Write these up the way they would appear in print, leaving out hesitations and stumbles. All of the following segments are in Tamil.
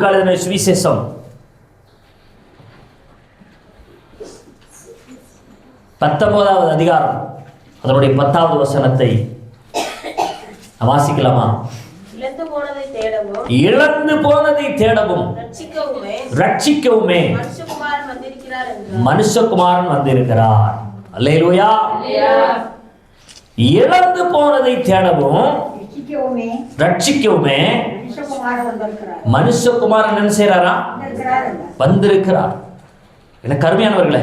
லூக்கா எழுதின சுவிசேஷம் 19வது அதிகாரம் அதனுடைய 10வது வசனத்தை வாசிக்கலாமா? இழந்து போனதை தேடவும் ரட்சிக்கவுமே மனுஷகுமாரன் வந்திருக்கிறார். அல்லேலூயா. இழந்து போனதை தேடவும் ரட்சிக்கவுமே மனுஷகுமாரன் என்ன செய்யறாரா? வந்திருக்கிறார். எனக்கு அருமையானவர்களே,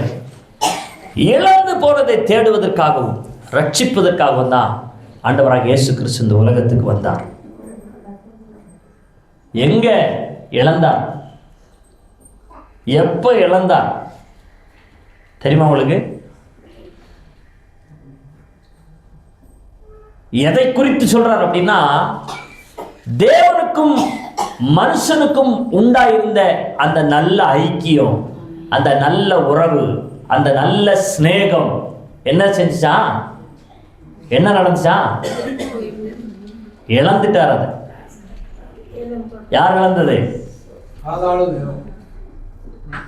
இழந்து போனதை தேடுவதற்காகவும் ரட்சிப்பதற்காகவும் தான் ஆண்டவராக இயேசு கிறிஸ்து இந்த உலகத்துக்கு வந்தார். எங்க இழந்தார்? எப்ப இழந்தார் தெரியுமா உங்களுக்கு? எதை குறித்து சொல்றார் அப்படின்னா, தேவனுக்கும் மனுஷனுக்கும் உண்டாயிருந்த அந்த நல்ல ஐக்கியம், அந்த நல்ல உறவு, அந்த நல்ல சிநேகம் என்ன செஞ்சா? என்ன நடந்துச்சா? இழந்துட்டார். அதை யார் இழந்தது?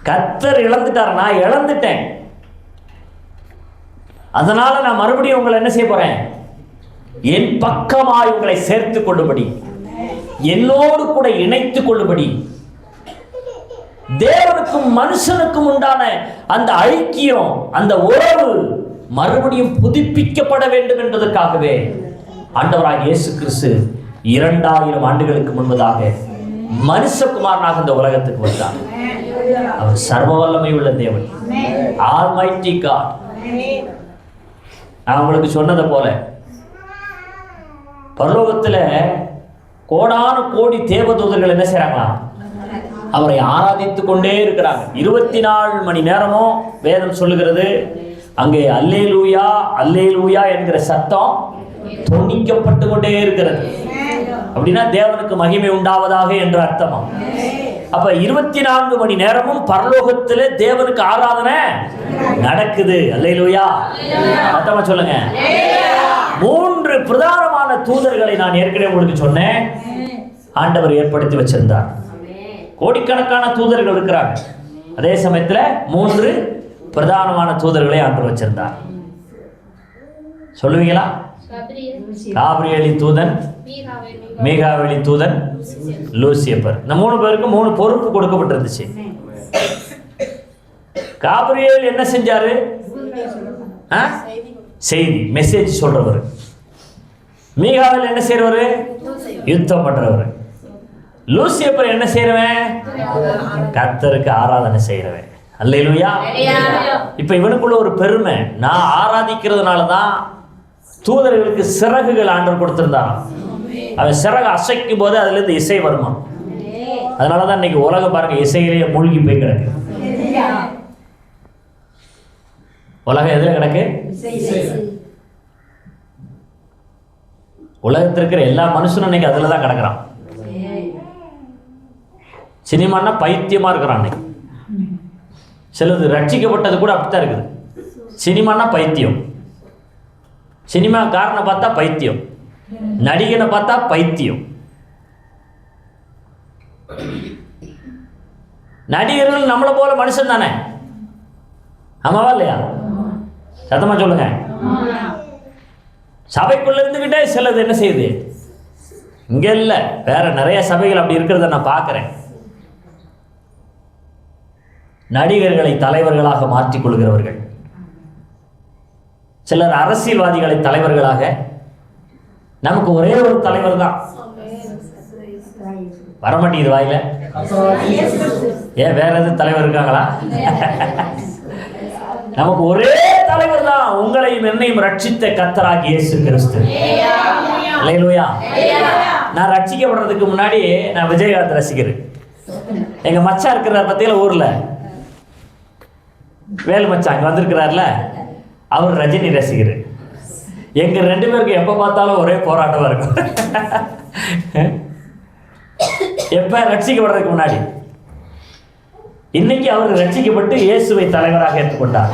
கர்த்தர் இழந்துட்டார். நான் இழந்துட்டேன், அதனால நான் மறுபடியும் உங்களை என்ன செய்ய போறேன்? என் பக்கமாய் உங்களை சேர்த்துக் கொள்ளும்படி, என்னோடு கூட இணைத்துக் கொள்ளும்படி, தேவனுக்கும் மனுஷனுக்கும் உண்டான அந்த ஐக்கியம், அந்த உறவு மறுபடியும் புதுப்பிக்கப்பட வேண்டும் என்பதற்காகவே ஆண்டவராக இயேசு கிறிஸ்து 2000 ஆண்டுகளுக்கு முன்பதாக மனுஷகுமாரனாக இந்த உலகத்துக்கு வந்தார். அவர் சர்வ வல்லமை உள்ள தேவன், ஆல்மைட்டி காட். நான் உங்களுக்கு சொன்னதை போல பரலோகத்தில் கோடான கோடி தேவதூதர்கள் என்ன செய்றாங்களா? அவரை ஆராதித்து கொண்டே இருக்கிறாங்க. 24 மணி நேரமும் வேதம் சொல்லுகிறது, அங்கே அல்லேலூயா அல்லேலூயா என்கிற சத்தம் தொனிக்கப்பட்டு கொண்டே இருக்கிறது. அப்படின்னா தேவனுக்கு மகிமை உண்டாவதாக என்ற அர்த்தமா? அப்ப 24 மணி நேரமும் பரலோகத்தில் தேவனுக்கு ஆராதனை நடக்குது. அல்லேலூயா. சத்தமா சொல்லுங்க. 3 பிரதானமான தூதர்களை நான் ஏற்கனவே உங்களுக்கு சொன்னேன், ஆண்டவர் ஏற்படுத்தி வச்சிருந்தார். கோடிக்கணக்கான தூதர்கள் இருக்கிறாங்க. அதே சமயத்தில் 3 பிரதானமான தூதர்களை ஆண்டவர் வச்சிருந்தார். சொல்லுவீங்களா? காபிரியேலின் தூதன், மீகாவேலின் தூதன், லூசியப்பர். இந்த 3 பேருக்கு 3 பொறுப்பு கொடுக்கப்பட்டிருந்துச்சு. காபிரியேல் என்ன செஞ்சாரு? செய்தி, மெசேஜ் சொல்றவர். மீகாவேல் என்ன செய்யறவர்? யுத்தம் பண்றவர். லூசியப்பர் என்ன செய்யறவன்? கர்த்தருக்கு ஆராதனை செய்யறவன். அல்லேலூயா. இப்ப இவனுக்குள்ள ஒரு பெருமை, நான் ஆராதிக்கிறதுனால தான் தூதர்களுக்கு சிறகுகள் ஆண்டவர் கொடுத்திருந்தான். அவன் சிறகு அசைக்கும் போது அதுல இருந்து இசை வருமா. அதனாலதான் இன்னைக்கு உலகம் பாருங்க இசையிலேயே மூழ்கி போய் கிடக்கு. உலகம் எதுல கிடக்கு? உலகத்தில் இருக்கிற எல்லா மனுஷனும் இன்னைக்கு அதுல தான் கிடக்குறான். சினிமான்னா பைத்தியமா இருக்கிறான். இன்னைக்கு சிலது ரட்சிக்கப்பட்டது கூட அப்படித்தான் இருக்குது. சினிமான்னா பைத்தியம், சினிமாக்காரனை பார்த்தா பைத்தியம், நடிகனை பார்த்தா பைத்தியம். நடிகர்கள் நம்மளை போல மனுஷன் தானே, ஆமாவா இல்லையா? சத்தமா சொல்லுங்க. சபைக்குள்ள இருந்துகிட்டே சிலது என்ன செய்யுது? இங்க இல்ல, வேற நிறைய சபைகள் அப்படி இருக்கிறத நான் பார்க்கிறேன். நடிகர்களை தலைவர்களாக மாற்றிக் கொள்கிறவர்கள், சிலர் அரசியல்வாதிகளை தலைவர்களாக. நமக்கு ஒரே ஒரு தலைவர் தான், வரமாட்டேங்குது வாயில. ஏன் வேற எதுவும் தலைவர் இருக்காங்களா? நமக்கு ஒரே தலைவர் தான், உங்களையும் என்னையும் ரட்சித்த கர்த்தராகிய இயேசு கிறிஸ்து. அல்லேலூயா. நான் ரட்சிக்கப்படுறதுக்கு முன்னாடி நான் விஜயகாந்த் ரசிகர். எங்க மச்சான் இருக்கிறார் பத்தியில ஊர்ல, வேலு மச்சான் இங்க வந்திருக்கிறார்ல, அவர் ரஜினி ரசிகர். எங்க 2 பேருக்கு எப்ப பார்த்தாலும் ஒரே போராட்டமா இருக்கும். எப்ப ரட்சிக்கப்படுறதுக்கு முன்னாடி. இன்னைக்கு அவர் ரட்சிக்கப்பட்டு இயேசுவை தலைவராக ஏற்றுக்கொண்டார்.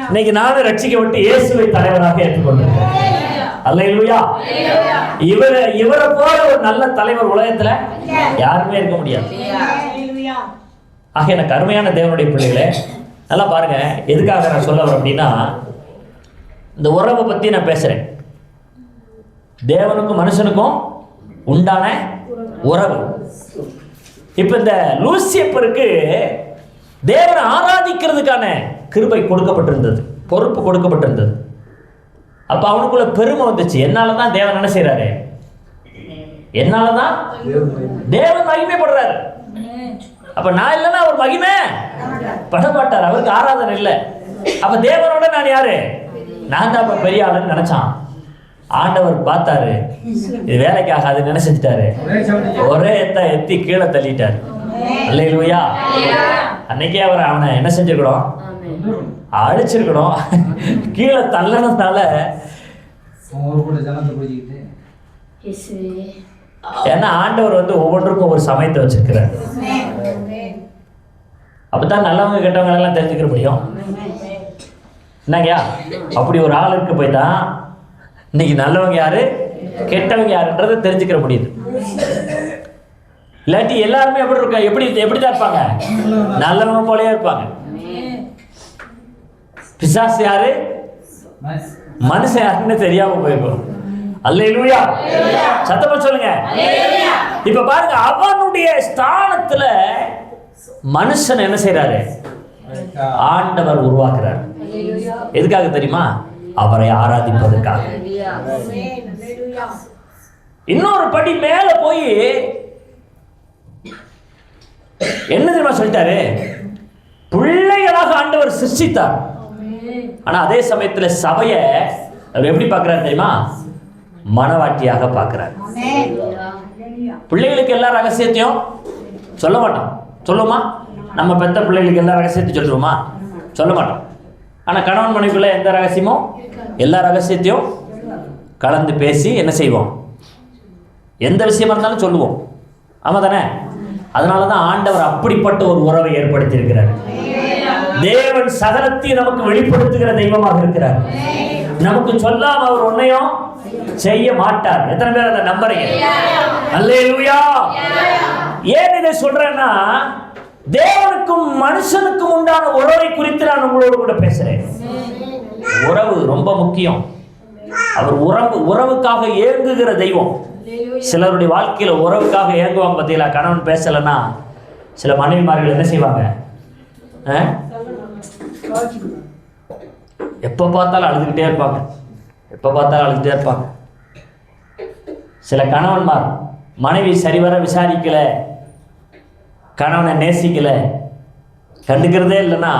இன்னைக்கு நானும் ரட்சிக்கப்பட்டு இயேசுவை தலைவராக ஏற்றுக்கொண்டேன். அல்லேலூயா. இவரை போல ஒரு நல்ல தலைவர் உலகத்துல யாருமே இருக்க முடியாது. ஆக எனக்கு அருமையான தேவனுடைய பிள்ளைகளே, நல்லா பாருங்க. எதுக்காக நான் சொல்ல வரேன் அப்படின்னா, இந்த உறவை பத்தி நான் பேசுறேன். தேவனுக்கும் மனுஷனுக்கும் உண்டான உறவு. இப்ப இந்த லூசியப்பருக்கு தேவனை ஆராதிக்கிறதுக்கான கிருபை கொடுக்கப்பட்டிருந்தது, பொறுப்பு கொடுக்கப்பட்டிருந்தது. அப்ப அவனுக்குள்ள பெருமை வந்துச்சு. என்னாலதான் தேவன் என்ன செய்யறாரு, என்னாலதான் தேவன் மகிமைப்படுறாரு. அப்ப நான் இல்லைன்னா அவர் மகிமை பட மாட்டார், அவருக்கு ஆராதனை இல்லை. அப்ப தேவனோட நான் யாரு, நான் தான் பெரிய ஆளுன்னு நினைச்சான். ஆண்டவர் பார்த்தாரு, இது வேலைக்கு ஆகாதுன்னு என்ன செஞ்சுட்டாரு, ஒரே எத்தி கீழே தள்ளிட்டாரு. அல்லேலூயா. அன்னைக்கே அவனை என்ன செஞ்சிருக்கணும், அழிச்சிருக்கணும். கீழே தள்ளனதுனால, ஏன்னா ஆண்டவர் ஒவ்வொன்றுக்கும் ஒரு சமயத்தை வச்சிருக்கிறார். அப்பதான் நல்லவங்க கெட்டவங்க எல்லாம் தெரிஞ்சுக்கிற முடியும். என்னங்கயா, அப்படி ஒரு ஆளுக்கு போய் தான் இன்னைக்கு நல்லவங்க யாரு கெட்டவங்க யாருன்றதை தெரிஞ்சுக்கிற முடியுது. இல்லாட்டி எல்லாருமே எப்படி இருக்கா, எப்படிதான் இருப்பாங்க, நல்லவங்க போலயே இருப்பாங்க. பிசாசு யாரு, மனுஷன் யாருன்னு தெரியாம போயிருக்கும். அல்லேலூயா. சத்தமா சொல்லுங்க. இப்ப பாருங்க, அவனுடைய ஸ்தானத்துல மனுஷன் என்ன செய்யறாரு, ஆண்டவர் உருவாக்குறார். எதுக்காக தெரியுமா, அவரை ஆராதிப்பதற்காக. இன்னொரு படி மேல போய் என்ன தெரியுமா சொல்லிட்டாரு, பிள்ளைகளாக ஆண்டவர் சிருஷ்டித்தார். ஆனா அதே சமயத்துல சபைய அவர் எப்படி பார்க்கிறார் தெரியுமா, மனவாட்டியாக பார்க்கிறார். பிள்ளைகளுக்கு எல்லா ரகசியத்தையும் சொல்ல மாட்டோம். சொல்லுமா, நம்ம பெத்த பிள்ளைகளுக்கு எல்லா ரகசியத்தையும் சொல்லுவோமா, சொல்ல மாட்டோம். ஆனா கணவன் மனைவிக்குள்ள எந்த ரகசியமும், எல்லா ரகசியத்தையும் கலந்து பேசி என்ன செய்வோம், எந்த விஷயமா இருந்தாலும் சொல்லுவோம். ஆமா தானே? அதனாலதான் ஆண்டவர் அப்படிப்பட்ட ஒரு உறவை ஏற்படுத்தி இருக்கிறார். தேவன் சகலத்தையும் நமக்கு வெளிப்படுத்துகிற தெய்வமாக இருக்கிறார். நமக்கு சொல்லாம அவர் ஒன்னையும் செய்ய மாட்டார். எத்தனை பேர் அதை நம்புறீங்க? அல்லேலூயா. ஏன் இதை சொல்றேன்னா, தேவனுக்கும் மனுஷனுக்கும் உண்டான உறவை குறித்து நான் உங்களோடு கூட பேசுறேன். உறவு ரொம்ப முக்கியம். அவர் உறவுக்காக ஏங்குகிற தெய்வம். சிலருடைய வாழ்க்கையில உறவுக்காக ஏங்குவாங்க பார்த்தீங்களா. கணவன் பேசலைன்னா சில மனைவிமார்கள் என்ன செய்வாங்க, எப்ப பார்த்தாலும் அழுதுகிட்டே இருப்பாங்க, எப்ப பார்த்தாலும் அழுதுகிட்டே இருப்பாங்க. சில கணவன்மார் மனைவி சரிவர விசாரிக்கல, கணவனை நேசிக்கல, கண்டுக்கிறதே இல்லைன்னா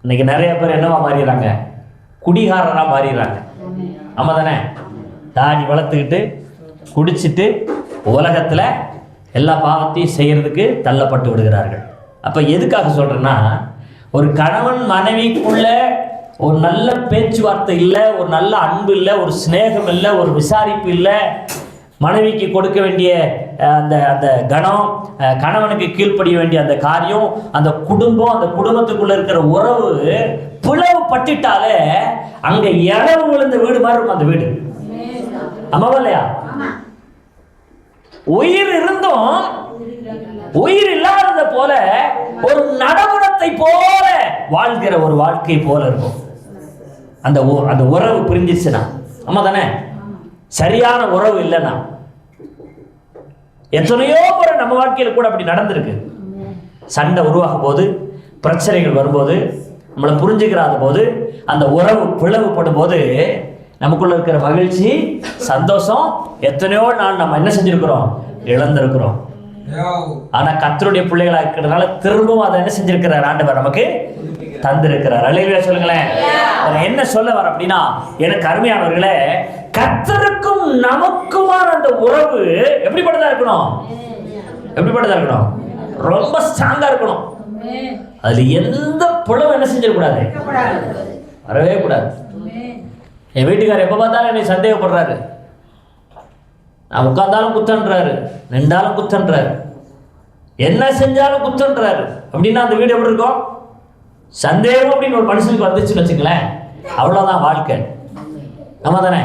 இன்னைக்கு நிறைய பேர் என்னவா மாறிடுறாங்க, குடிகாரரா மாறிடுறாங்க. ஆமா தானே? தாடி வளர்த்துக்கிட்டு குடிச்சிட்டு உலகத்துல எல்லா பாவத்தையும் செய்யறதுக்கு தள்ளப்பட்டு விடுகிறார்கள். அப்ப எதுக்காக சொல்றேன்னா, ஒரு கணவன் மனைவிக்குள்ள ஒரு நல்ல பேச்சுவார்த்தை இல்லை, ஒரு நல்ல அன்பு இல்லை, ஒரு சிநேகம் இல்லை, ஒரு விசாரிப்பு இல்லை, மனைவிக்கு கொடுக்க வேண்டிய அந்த அந்த கணம், கணவனுக்கு கீழ்ப்படிய வேண்டிய அந்த காரியம், அந்த குடும்பம், அந்த குடும்பத்துக்குள்ள இருக்கிற உறவு பிளவு பட்டுட்டாலே அங்க இளவு விழுந்த வீடு மாதிரி இருக்கும் அந்த வீடு. ஆமாவா இல்லையா? உயிர் இருந்தும் உயிர் இல்லாதத போல ஒரு நடைமுறை போல வாழ்கிற ஒரு வாழ்க்கை போல இருக்கும் அந்த உறவு பிரிஞ்சிச்சுன்னா. ஆமா தானே? சரியான உறவு இல்லைன்னா. எத்தனையோ முறை நம்ம வாழ்க்கையில் கூட அப்படி நடந்திருக்கு. சண்டை உருவாகும் போது, பிரச்சனைகள் வரும்போது, நம்மளை புரிஞ்சுக்கிறாத போது, அந்த உறவு பிளவுப்படும் போது நமக்குள்ள இருக்கிற மகிழ்ச்சி, சந்தோஷம் எத்தனையோ நாள் நம்ம என்ன செஞ்சிருக்கிறோம், இழந்திருக்கிறோம். ஆனா கர்த்தருடைய பிள்ளைகளா இருக்கிறதுனால திரும்பவும் அதை என்ன செஞ்சிருக்கிறார், ஆண்டவர் நமக்கு தந்திருக்கிறார். அல்லேலூயா சொல்லுங்களேன். என்ன சொல்ல வர அப்படின்னா, எனக்கு அருமையானவர்களே, கர்த்தருக்கும் நமக்குமான அந்த உறவு எப்படிப்பட்டதா இருக்கணும், எப்படிப்பட்டதா இருக்கணும், ரொம்ப ஸ்ட்ராங்கா இருக்கணும். அதுல எந்த புலவும் என்ன செஞ்சிடக்கூடாது, வரவே கூடாது. என் வீட்டுக்காரர் எப்ப பார்த்தாலும் என்னை சந்தேகப்படுறாரு. நான் உட்கார்ந்தாலும் குத்தன்றாரு, நின்றாலும் குத்தன்றாரு, என்ன செஞ்சாலும் குத்தன்றாரு. அப்படின்னா அந்த வீடு எப்படி இருக்கும்? சந்தேகம் அப்படின்னு ஒரு மனுஷனுக்கு வந்துச்சுன்னு வச்சுங்களேன், அவ்வளவுதான் வாழ்க்கை. ஆமா தானே?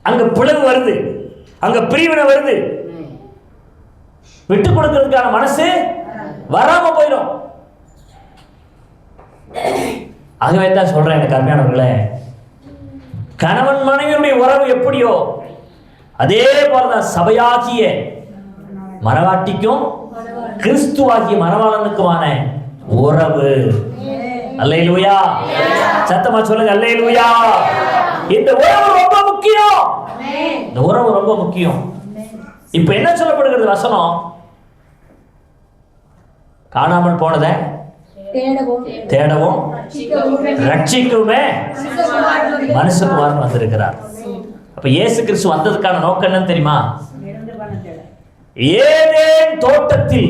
அங்க பிளவு வருது, அங்க பிரிவினை வருது. விட்டு கொடுக்கிறதுக்கான மனசு வராம போயிடும். ஆகவே தான் சொல்றேன் எனக்கு அருமையானவர்களே, கணவன் மனைவியுடைய உறவு எப்படியோ அதே போலதான் சபையாகிய மணவாட்டிக்கும் கிறிஸ்துவாகிய மணவாளனுக்குமான உறவு. அல்லேலூயா, சத்தமா சொல்லுங்க அல்லேலூயா. இந்த உறவு ரொம்ப முக்கியம், இந்த உறவு ரொம்ப முக்கியம். இப்ப என்ன சொல்லப்படுகிறது வசனம்? காணாமல் போனதை தேடவும் ரட்சிக்கவுமே மனுஷகுமாரன் வந்திருக்கிறார். அப்ப இயேசு கிறிஸ்து வந்ததுக்கான நோக்கம் என்னன்னு தெரியுமா? ஏதேன் தோட்டத்தில்,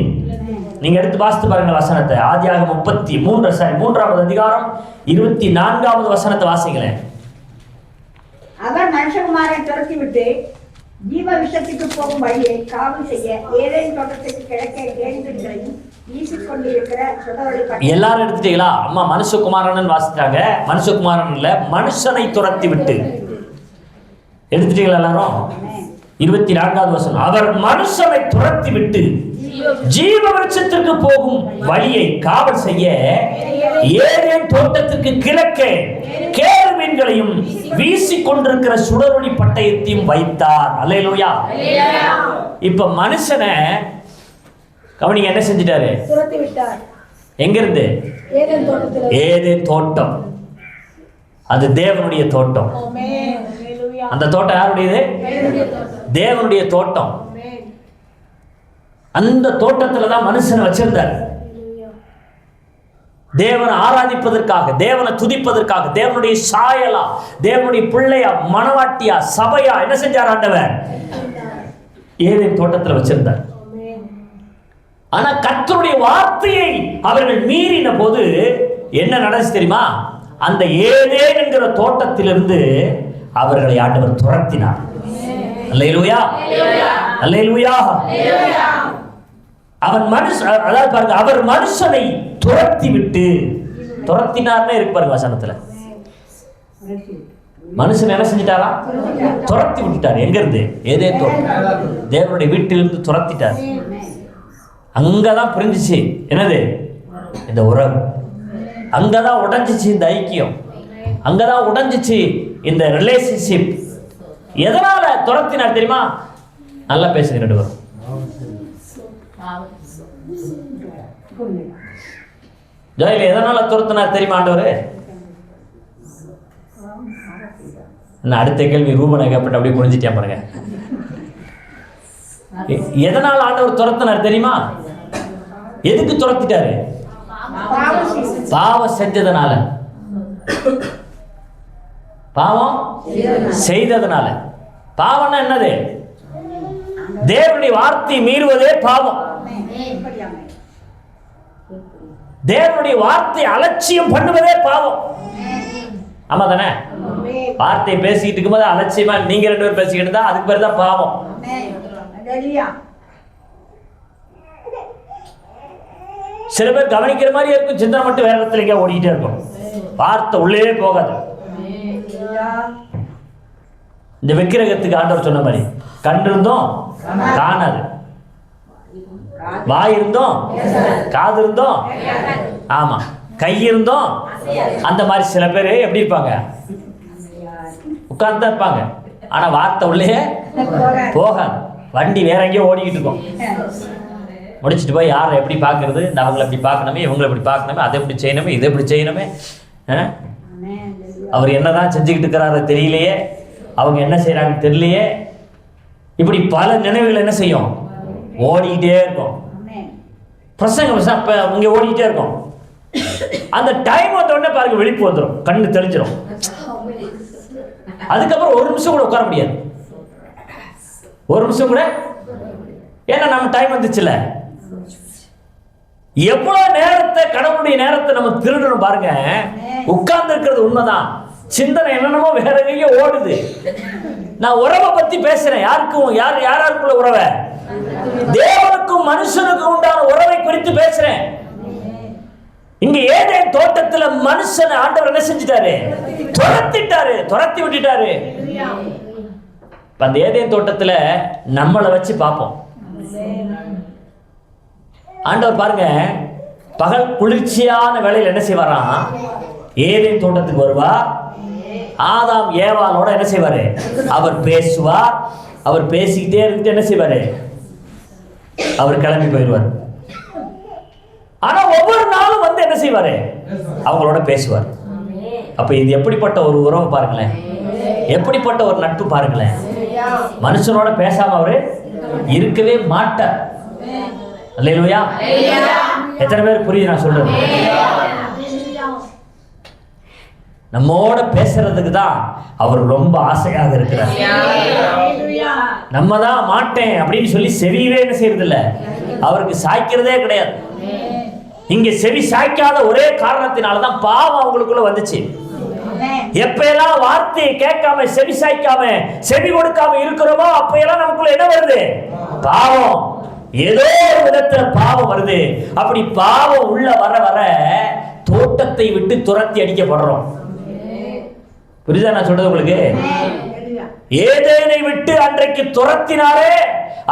நீங்க எடுத்து வாசித்து பாருங்க வசனத்தை. ஆதியாகமம் 3வது அதிகாரம் 24வது வசனத்தை வாசிங்களேன். அவர் மனுஷகுமாரனை துரத்திவிட்டு ஜீவ விஷத்துக்கு போகும் வழியை காவல் செய்ய ஏதேன் தோட்டத்துக்கு கிழக்கே ஏழுகளையும் வீசிக்கொண்டிருக்கிற சுடரொளி. எல்லாரும் எடுத்துட்டீங்களா? அம்மா மனுஷகுமாரன் வாசிட்டாங்க. மனுஷகுமாரன் இல்ல, மனுஷனை துரத்தி விட்டு. எடுத்துட்டீங்களா எல்லாரும்? 24வது வசனம். அவர் மனுஷனை துரத்தி விட்டு ஜீவ விருட்சத்திற்கு போகும் வழியை காவல் செய்ய ஏதேன் தோட்டத்திற்கு கிழக்கே கேருபீன்களையும் வீசிக் கொண்டிருக்கிற சுடரொளி பட்டயத்தையும் வைத்தார். அல்லேலூயா. இப்ப மனுஷனை கவனிங்க, என்ன செஞ்சிட்டாரு? துரத்தி விட்டார். எங்க இருந்து? ஏதேன் தோட்டம். அது தேவனுடைய தோட்டம். அந்த தோட்டம் யாருடையது? தேவனுடைய தோட்டம். அந்த தோட்டத்துல தான் மனுஷனை வச்சிருந்தார். தேவனை ஆராதிப்பதற்காக, தேவனை துதிப்பதற்காக, தேவனுடைய சாயலா, தேவனுடைய பிள்ளையா, மணவாட்டியா, சபையா என்ன செஞ்சார் ஆண்டவர்? ஏதேன் தோட்டத்துல வச்சிருந்தார். ஆனா கர்த்தருடைய வார்த்தையை அவர்கள் மீறின போது என்ன நடந்துச்சு தெரியுமா? அந்த ஏதேன் என்கிற தோட்டத்திலிருந்து அவர்களை ஆண்டவர் துரத்தினார். அல்லேலூயா, அல்லேலூயா. அவன் அதாவது பாருங்க, அவர் மனுஷனை துரத்தி விட்டு, துரத்தினார்னே இருக்கு பாருங்க வசனத்துல. மனுஷன் என்ன செஞ்சிட்டாரா? துரத்தி விட்டுட்டார். எங்க இருந்து? ஏதேன் தோட்டம், தேவனுடைய வீட்டிலிருந்து துரத்திட்டார். அங்கதான் பிரிஞ்சிச்சு என்னது? இந்த உறவு. அங்கதான் உடைஞ்சிச்சு இந்த ஐக்கியம், அங்கதான் உடைஞ்சிச்சு இந்த ரிலேஷன்ஷிப். எதனால துரத்தினார் தெரியுமா? நல்லா பேசுங்க ரெண்டு பேரும். ஜோயில எதனால துரத்தினார் தெரியுமா ஆண்டவர்? அடுத்த கேள்வி ரூபனை கேப்பட்டு அப்படியே புரிஞ்சிட்டேன் பாருங்க. எதனால ஆண்டவர் துரத்தினார் தெரியுமா? எதுக்கு துரத்திட்டாரு? பாவம் செஞ்சதுனால, பாவம் செய்ததுனால. பாவம்னா என்னது? தேவனுடைய வார்த்தை மீறுவதே பாவம். தேவனுடைய வார்த்தை அலட்சியம் பண்ணுவதே பாவம். ஆமா தானே? வார்த்தை பேசிக்கிட்டு இருக்கும்போது அலட்சியமா நீங்க ரெண்டு பேரும் பேசிக்கிட்டு இருந்தா அதுக்கு பேர் தான் பாவம். சில பேர் கவனிக்கிற மாதிரி இருக்கும், சிந்தனை மட்டும் வேற இடத்துல எங்க ஓடிக்கிட்டே இருக்கும், வார்த்தை உள்ளே போகாது. இந்த விக்கிரகத்துக்கு ஆண்டவர் சொன்ன மாதிரி கண் இருந்தோம் காணாது, வாய் இருந்தோம் காது இருந்தோம், ஆமா கை இருந்தோம். அந்த மாதிரி சில பேர் எப்படி இருப்பாங்க? உட்கார்ந்து தான் இருப்பாங்க, ஆனா வார்த்தை உள்ளே போகாது. வண்டி வேற எங்கேயோ ஓடிக்கிட்டு இருக்கும். முடிச்சுட்டு போய் யாரை எப்படி பார்க்கறது, இந்த அவங்களை எப்படி பார்க்கணுமே, இவங்களை எப்படி பார்க்கணுமே, அதை எப்படி செய்யணுமே, இதை எப்படி செய்யணுமே, அவர் என்னதான் செஞ்சுக்கிட்டு இருக்கிறாரு தெரியலையே, அவங்க என்ன செய்யறாங்க தெரியலையே, இப்படி பல நினைவுகள் என்ன செய்யும்? ஓடிக்கிட்டே இருக்கும். பிரசங்கம் இங்க ஓடிக்கிட்டே இருக்கும். அந்த டைம் வந்த உடனே பாருங்க வெளிப்பு வந்துடும், கண்ணு தெளிஞ்சிடும். அதுக்கப்புறம் ஒரு நிமிஷம் கூட உட்கார முடியாது, ஒரு நிமிஷம் கூட. ஏன்னா நம்ம டைம் வந்துச்சுல. எவ்வளவு நேரத்தை, கடவுளுடைய நேரத்தை நம்ம திருடணும் பாருங்க. உட்கார்ந்து இருக்கிறது உண்மைதான், சிந்தனை என்னென்னமோ வேற எங்கேயோ ஓடுது. நான் உறவை பத்தி பேசுறேன். யாருக்கும் யாருக்குள்ள உறவை? தேவனுக்கும் மனுஷனுக்கும் உண்டான உறவை குறித்து பேசுறேன். இங்க ஏதேன் தோட்டத்துல மனுஷனை ஆண்டவர் என்ன செஞ்சிட்டாரு? துரத்திட்டாரு, துரத்தி விட்டுட்டாரு. இப்ப அந்த ஏதேன் தோட்டத்துல நம்மளை வச்சு பார்ப்போம். ஆண்டவர் பாருங்க, பகல் குளிர்ச்சியான வேளையில் என்ன செய்வாராம், ஏதேன் தோட்டத்துக்கு வருவார். ஆதாம் ஏவாளோட என்ன செய்வாரு, அவர் பேசுவார். அவர் பேசிக்கிட்டே இருந்துட்டு என்ன செய்வாரு, அவர் கிளம்பி போயிடுவார். ஆனா ஒவ்வொரு நாளும் வந்து என்ன செய்வாரு, அவங்களோட பேசுவார். அப்ப இது எப்படிப்பட்ட ஒரு உறவு பாருங்களேன், எப்படிப்பட்ட ஒரு நட்பு பாருங்களேன். மனுஷனோட பேசாம அவரு இருக்கவே மாட்டார். அல்லேலூயா. எத்தனை பேர் புரியுது நான் சொல்றது? நம்மோட பேசுறதுக்கு தான் அவர் ரொம்ப ஆசையாக இருக்கிறார். நம்ம தான் மாட்டேன் அப்படின்னு சொல்லி செவியவே என்ன செய்யறது இல்ல, அவருக்கு சாய்க்கிறதே கிடையாது. இங்க செவி சாய்க்காத ஒரே காரணத்தினாலதான் பாவம் அவங்களுக்குள்ள வந்துச்சு. எப்பெல்லாம் வார்த்தையை கேட்காம செவி சாய்க்காம செவி கொடுக்காம இருக்கிறோமோ அப்பெல்லாம் நமக்குள்ள என்ன வருது, பாவம். ஏதோ ஒரு விதத்துல பாவம் வருது. அப்படி பாவம் உள்ள வர வர தோட்டத்தை விட்டு துரத்தி அடிக்கப்படுறோம். புரியுதா நான் சொல்றது உங்களுக்கு? ஏதேனை விட்டு அன்றைக்கு துரத்தினாரே,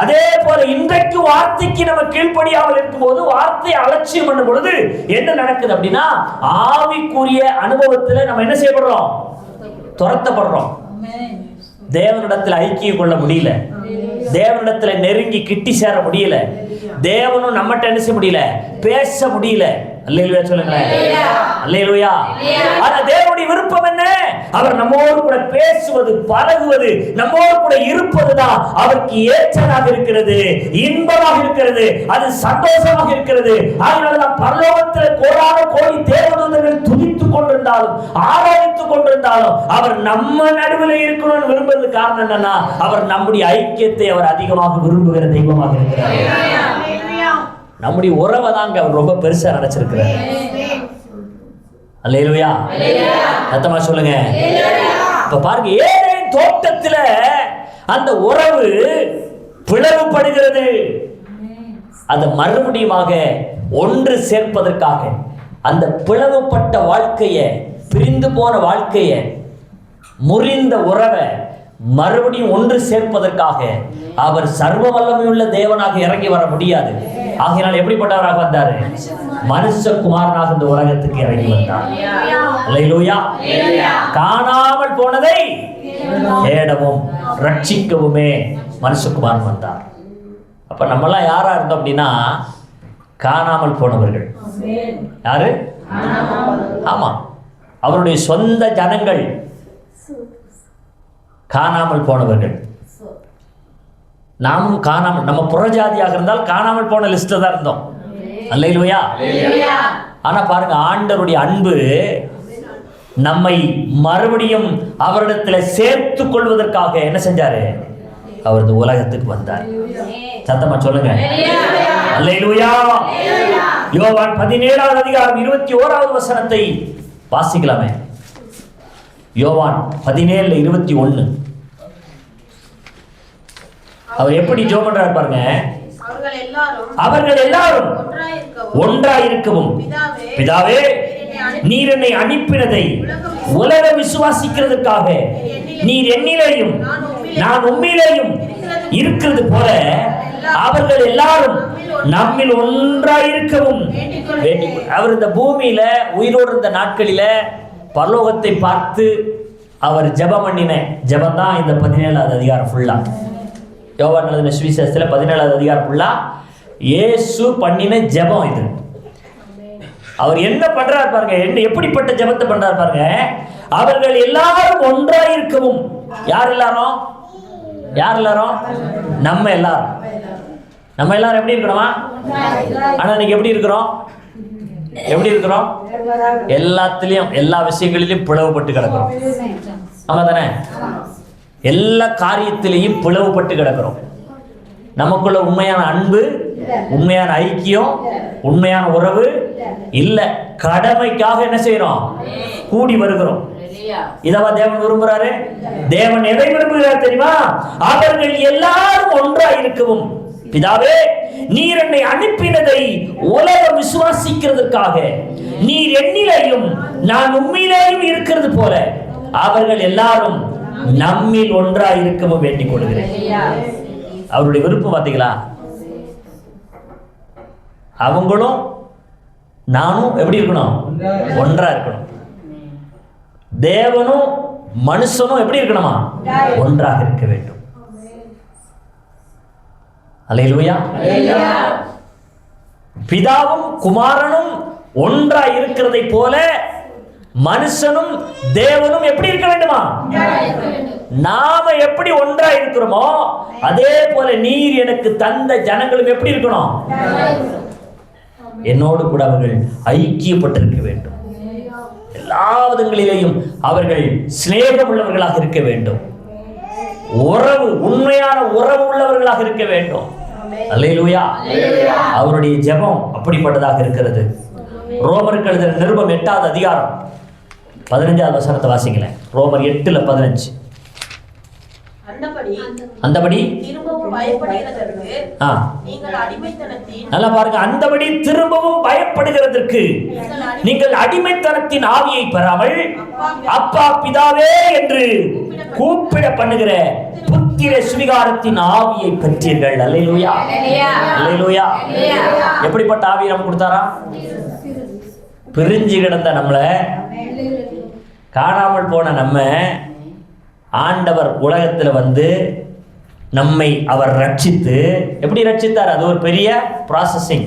அதே போல இன்றைக்கு வார்த்தைக்கு நம்ம கீழ்ப்படியாமல் இருக்கும் போது, வார்த்தையை அலட்சியம் பண்ணும் பொழுது என்ன நடக்குது அப்படின்னா, ஆவிக்குரிய அனுபவத்துல நம்ம என்ன செய்யப்படுறோம், துரத்தப்படுறோம். தேவனிடத்தில் ஐக்கியம் கொள்ள முடியல, தேவனிடத்துல நெருங்கி கிட்டி சேர முடியல, தேவனும் நம்மகிட்ட என்ன செய்ய முடியல, பேச முடியல. அல்லேலூயா சொல்லுங்களேன். அல்லேலூயா. ஆனா தேவனுடைய விருப்பம் என்ன, அவர் நம்மோடு கூட பேசுவது, பழகுவது, நம்மோடு கூட இருப்பதுதான் அவருக்கு ஏற்றதாக இருக்கிறது, இன்பமாக இருக்கிறது, அது சந்தோஷமாக இருக்கிறது. அதனாலதான் பரலோகத்தில் கோடான கோடி தேவதூதர்கள் துதித்துக் கொண்டிருந்தாலும் ஆராதித்துக் கொண்டிருந்தாலும் அவர் நம்ம நடுவில் இருக்கணும்னு விரும்புறது காரணம் என்னன்னா, அவர் நம்முடைய ஐக்கியத்தை அவர் அதிகமாக விரும்புகிற தெய்வமாக இருக்கிறார். நம்முடைய உறவை தாங்க அவர் ரொம்ப பெருசா நினைச்சிருக்கிறார். அல்லேலூயா. சத்தமா சொல்லுங்க. இப்ப பாருங்க, ஏதேன் தோட்டத்துல அந்த உறவு பிளவுபடுகிறது. அதை மறுபடியுமாக ஒன்று சேர்ப்பதற்காக, அந்த பிளவுபட்ட வாழ்க்கையை, பிரிந்து போன வாழ்க்கையை, முறிந்த உறவை மறுபடியும் ஒன்று சேர்ப்பதற்காக அவர் சர்வ வல்லமையுள்ள தேவனாக இறங்கி வர முடியாது. ஆகையினால் எப்படிப்பட்டவராக வந்தாரு, மனுஷகுமாரனாக இந்த உலகத்துக்கு இறங்கி வந்தார். அல்லேலூயா. காணாமல் போனதை தேடவும் ரட்சிக்கவுமே மனுஷகுமாரன் வந்தார். அப்ப நம்மெல்லாம் யாரா இருந்தோம் அப்படின்னா, காணாமல் போனவர்கள். யாரு? ஆமா, அவருடைய சொந்த ஜனங்கள் காணாமல் போனவர்கள். நாமும் காணாமல், நம்ம புறஜாதியாக இருந்தால் காணாமல் போன லிஸ்ட்ல தான் இருந்தோம். அல்லேலூயா. ஆனா பாருங்க, ஆண்டவருடைய அன்பு நம்மை மறுபடியும் அவரிடத்தில் சேர்த்து கொள்வதற்காக என்ன செஞ்சாரு, அவர் இந்த உலகத்துக்கு வந்தார். சத்தமா சொல்லுங்க. அல்லேலூயா. யோவான் 17வது அதிகாரம் 21வது வசனத்தை வாசிக்கலாமே. யோவான் 17:21. அவர் எப்படி ஜெபம் பண்றாரு பாருங்க. அவர்கள் எல்லாரும் ஒன்றாயிருக்கவும், பிதாவே நீர் என்னை அனுப்பினதை உலகம் விசுவாசிக்கிறதுக்காக நீர் என்னிலேயும் நான் உம்மிலேயும் இருக்கிறது போல அவர்கள் எல்லாரும் நம்மில் ஒன்றாயிருக்கவும் வேண்டிக். அவர் இந்த பூமியில உயிரோடு இருந்த நாட்களில பரலோகத்தை பார்த்து அவர் ஜெபம் பண்ணின ஜெபம் தான் இந்த 17வது அதிகாரம் ஃபுல்லா. யோவான் எழுதின சுவிசேஷத்துல 17வது அதிகாரம் ஃபுல்லா இயேசு பண்ணின ஜெபம் இது. அவர் என்ன பண்றாரு பாருங்க, என்ன எப்படிப்பட்ட ஜெபத்தை பண்றாரு பாருங்க. அவர்கள் எல்லாரும் ஒன்றாயிருக்கவும். யார் எல்லாரும்? யார் எல்லாரும்? நம்ம எல்லாரும். நம்ம எல்லாரும் எப்படி இருக்கணுமா? ஆனா இன்னைக்கு எப்படி இருக்கிறோம்? எப்படி இருக்கிறோம்? எல்லாத்திலையும், எல்லா விஷயங்களிலும் பிளவுபட்டு கிடக்கிறோம். ஆமா தானே? எல்லா காரியத்திலையும் பிளவுபட்டு கிடக்கிறோம். நமக்குள்ள உண்மையான அன்பு, உண்மையான ஐக்கியம், உண்மையான உறவு இல்ல. கடமைக்காக என்ன செய்யறோம்? கூடி வருகிறோம். இதவா தேவன் விரும்புறாரு? தேவன் எதை விரும்புகிறார் தெரியுமா? அவர்கள் எல்லாரும் ஒன்றாயிருக்கவும், பிதாவே நீர் என்னை அனுப்பினதை உலகம் விசுவாசிக்கிறதுக்காக நீர் என்னிலேயும் நான் உம்மிலேயும் இருக்கிறது போல அவர்கள் எல்லாரும் நம்மில் ஒன்றாய் இருக்கவும் வேண்டிக் கொள்கிறேன். அவருடைய விருப்பம் பார்த்தீங்களா? அவங்களும் நானும் எப்படி இருக்கணும்? ஒன்றா இருக்கணும். தேவனும் மனுஷனும் எப்படி இருக்கணுமா? ஒன்றாக இருக்க வேண்டும். அல்லேலூயா. பிதாவும் குமாரனும் ஒன்றாய் இருக்கிறதை போல மனுஷனும் தேவனும் எப்படி இருக்க வேண்டுமா? நாம எப்படி ஒன்றா இருக்கிறோமோ அதே போல நீர் எனக்கு தந்த ஜனங்களும் எப்படி இருக்கணும்? என்னோடு கூட அவர்கள் ஐக்கியப்பட்டிருக்க வேண்டும். எல்லா விதங்களிலேயும் அவர்கள் சிநேகம் உள்ளவர்களாக இருக்க வேண்டும். உறவு, உண்மையான உறவு உள்ளவர்களாக இருக்க வேண்டும். அல்லேலூயா. அவருடைய ஜெபம் அப்படிப்பட்டதாக இருக்கிறது. ரோமருக்கு எழுதின நிருபம் 8வது அதிகாரம் 15வது வசனத்தை வாசிங்களேன். ரோமர் 8:15. அந்தபடி நல்லா பாருங்க. அந்தபடி திரும்பவும் பயப்படுகிறதற்கு நீங்கள் அடிமைத்தனத்தின் ஆவியை பெறாமல் அப்பா பிதாவே என்று கூப்பிட பண்ணுகிற புத்திர சுவிகாரத்தின் ஆவியை பெற்றீர்கள். அல்லேலூயா. அல்லேலூயா. எப்படிப்பட்ட ஆவியை நமக்கு கொடுத்தாரா? பிரிஞ்சு கிடந்த நம்மள, காணாமல் போன நம்ம ஆண்டவர் உலகத்தில் வந்து நம்மை அவர் ரட்சித்து, எப்படி ரட்சித்தார்? அது ஒரு பெரிய ப்ராசஸிங்.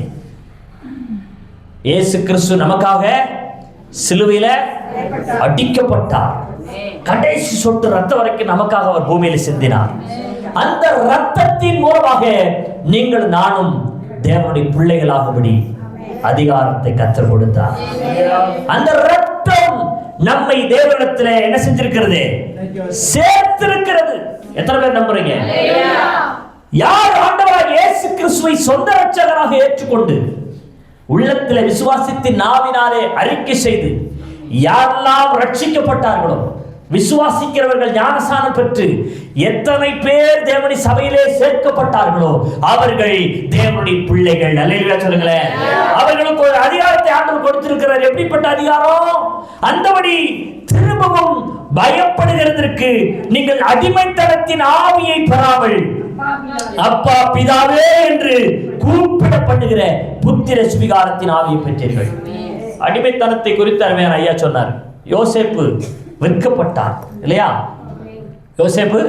இயேசு கிறிஸ்து நமக்காக சிலுவையில் அடிக்கப்பட்டார். கடைசி சொட்டு ரத்தம் வரைக்கும் நமக்காக அவர் பூமியில் சிந்தினார். அந்த ரத்தத்தின் மூலமாக நீங்கள் நானும் தேவனுடைய பிள்ளைகளாகும்படி அதிகாரத்தை கர்த்தர் கொடுத்தார். அந்த ரத்தம் நம்மை தேவனிடத்தில் என்ன செஞ்சிருக்கிறது? சேர்த்திருக்கிறது. எத்தனை பேர் நம்புறீங்க? யார் ஆண்டவராகிய இயேசு கிறிஸ்துவை சொந்த இரட்சகராக ஏற்றுக்கொண்டு உள்ளத்தில் விசுவாசித்து நாவினாலே அறிக்கை செய்து யாரெல்லாம் ரட்சிக்கப்பட்டார்களோ, விசுவாசிக்கிறவர்கள் ஞானஸ்நானம் பெற்று எத்தனை பேர் தேவனுடைய சபையிலே சேர்க்கப்பட்டார்களோ அவர்கள் தேவனுடைய பிள்ளைகள். அல்லேலூயா சொல்லுங்களேன். அவர்களுக்கு ஒரு அதிகாரத்தை ஆண்டவர் கொடுத்திருக்கிறார். எப்படிப்பட்ட அதிகாரம்? அந்தபடி திரும்பவும் பயப்படுகிறதற்கு நீங்கள் அடிமைத்தனத்தின் ஆவியை பெறாமல் அப்பா பிதாவே என்று கூப்பிட பண்ணுகிற புத்திர சுவிகாரத்தின் ஆவியை பெற்றீர்கள். அடிமைத்தனத்தை குறித்து அருமையான ஐயா சொன்னார். யோசேப்பு விற்கப்பட்டார் இல்லையா? யோசேப்பு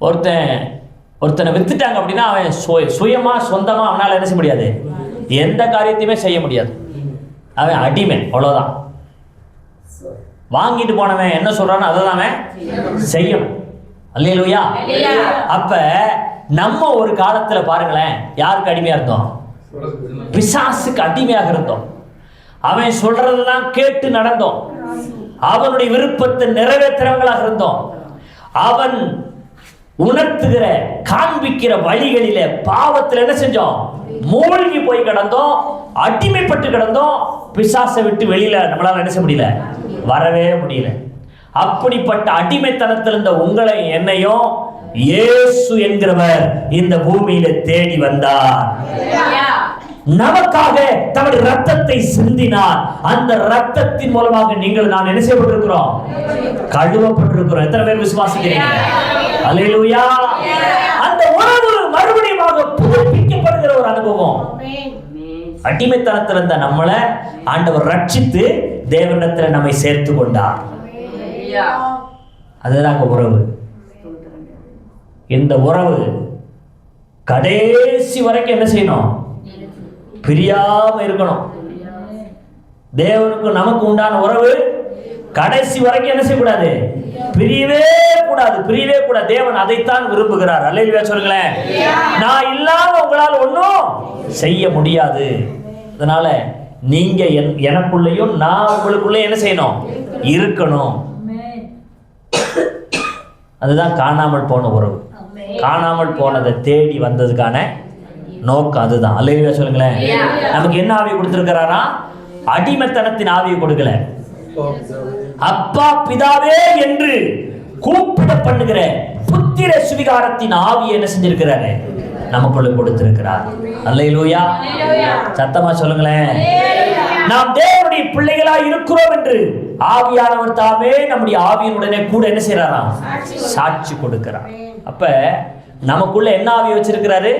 ஒருத்தனை வித்துட்டாங்க அப்படின்னா அவன் சுயமா சொந்தமா அவனால என்ன செய்ய முடியாது? எந்த காரியத்தையுமே செய்ய முடியாது. அவன் அடிமை, அவ்வளவுதான். வாங்கிட்டு போனவன் என்ன சொல்றானோ அதை தான் அவன் செய்யணும். அல்லேலூயா. அப்ப நம்ம ஒரு காலத்துல பாருங்களேன், யாருக்கு அடிமையா இருந்தோம்? பிசாசுக்கு அடிமையாக இருந்தோம். அவன் சொல்றதெல்லாம் கேட்டு நடந்தோம். அவனுடைய விருப்பத்தை நிறைவேற்றவங்களாக இருந்தோம். அவன் உணர்த்துகிற காண்பிக்கிற வழிகளில பாவத்தில் என்ன செஞ்சோம்? மூழ்கி போய் கிடந்தோம், அடிமைப்பட்டு கிடந்தோம். பிசாசை விட்டு வெளியில நம்மளால என்ன செய்ய முடியல? வரவே முடியல. அப்படிப்பட்ட அடிமைத்தனத்தில் இருந்த உங்களை என்னையும் இயேசு என்கிறவர் இந்த பூமியில தேடி வந்தார். நமக்காக தம்முடைய ரத்தத்தை சிந்தினார். அந்த ரத்தத்தின் மூலமாக நீங்கள் நான் என்ன செய்யப்பட்டிருக்கிறோம்? கழுவப்பட்டிருக்கிறோம். எத்தனை பேர் விசுவாசிக்கிறீங்க? அல்லேலூயா. அந்த உறவு மறுபடியும் புதுப்பிக்கப்படுகிற ஒரு அனுபவம். அடிமைத்தனத்தில் இருந்த நம்மளை ஆண்டவர் ரட்சித்து தேவனிடத்தில் நம்மை சேர்த்து கொண்டார். அதுதான் உறவு. இந்த உறவு கடைசி வரைக்கும் என்ன செய்யணும்? பிரியாம இருக்கணும். தேவனுக்கு நமக்கு உண்டான உறவு கடைசி வரைக்கும் என்ன செய்யக்கூடாது? பிரியவே கூடாது, பிரியவே கூடாது. தேவன் அதைத்தான் விரும்புகிறார். அல்லேலூயா சொல்லுங்களேன். நான் இல்லாம உங்களால் ஒன்றும் செய்ய முடியாது. அதனால நீங்க எனக்குள்ளேயும் நான் உங்களுக்குள்ளே என்ன செய்யணும்? இருக்கணும். அதுதான் காணாமல் போன உறவு. காணாமல் போனதை தேடி வந்ததுக்கான நோக்கம் அதுதான். அல்லேலூயா சொல்லுங்களேன். நமக்கு என்ன ஆவியை கொடுத்திருக்கிறாரா? அடிமைத்தனத்தின் ஆவியை கொடுக்கல. அப்பா பிதாவே என்று கூப்பிட பண்ணுகிற புத்திர சுவிகாரத்தின் ஆவியை என்ன செஞ்சிருக்கிறாரு? நமக்குள்ள கொடுத்திருக்கிறார். அல்லேலூயா. சத்தமா சொல்லுங்களேன். நாம் தேவனுடைய பிள்ளைகளாய் இருக்கிறோம் என்று ஆவியானவர் தாமே நம்முடைய ஆவியினுடனே கூட என்ன செய்யறாராம்? சாட்சி கொடுக்கிறார். அப்ப நமக்குள்ள என்ன ஆவி வச்சிருக்கிறாரு?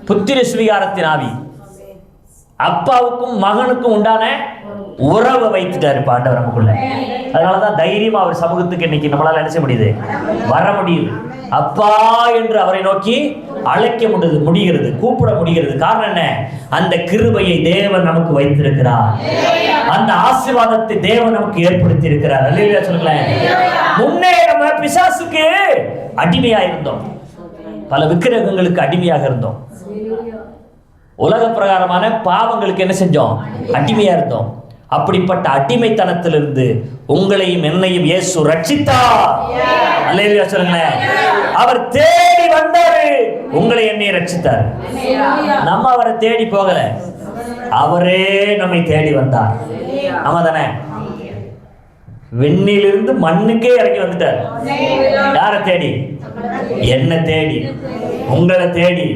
புத்திர சுவிகாரத்தின் ஆவி. அப்பாவுக்கும் மகனுக்கும் உண்டான உறவை வைத்துட்டாரு ஆண்டவர் நமக்குள்ள. அதனாலதான் தைரியமா அவர் சமூகத்துக்கு இன்னைக்கு நம்மளால என்ன செய்ய முடியுது? வர முடியுது. அப்பா என்று அவரை நோக்கி அழைக்க முடிகிறது, கூப்பிட முடிகிறது. காரணம் என்ன? அந்த கிருபையை தேவன் நமக்கு வைத்திருக்கிறார். அந்த ஆசீர்வாதத்தை தேவன் நமக்கு ஏற்படுத்தி இருக்கிறார். அல்லேலூயா சொல்லுங்களேன். முன்னே நம்ம பிசாசுக்கு அடிமையா இருந்தோம், பல விக்கிரகங்களுக்கு அடிமையாக இருந்தோம், உலக பிரகாரமான பாவங்களுக்கு என்ன செஞ்சோம்? அடிமையா இருந்தோம். அப்படிப்பட்ட அடிமைத்தனத்திலிருந்து உங்களையும் என்னையும் இயேசு ரட்சித்தார். அல்லேலூயா சொல்லுங்களேன். அவர் தேடி வந்தாரு, உங்களை என்னையும் ரட்சித்தார். நம்ம அவரை தேடி போகல, அவரே நம்மை தேடி வந்தார். ஆமா தானே? வெண்ணிலிருந்து மண்ணுக்கே இறங்கி வந்துட்டார். யாரை தேடி? என்ன தேடி, உங்களை தேடி,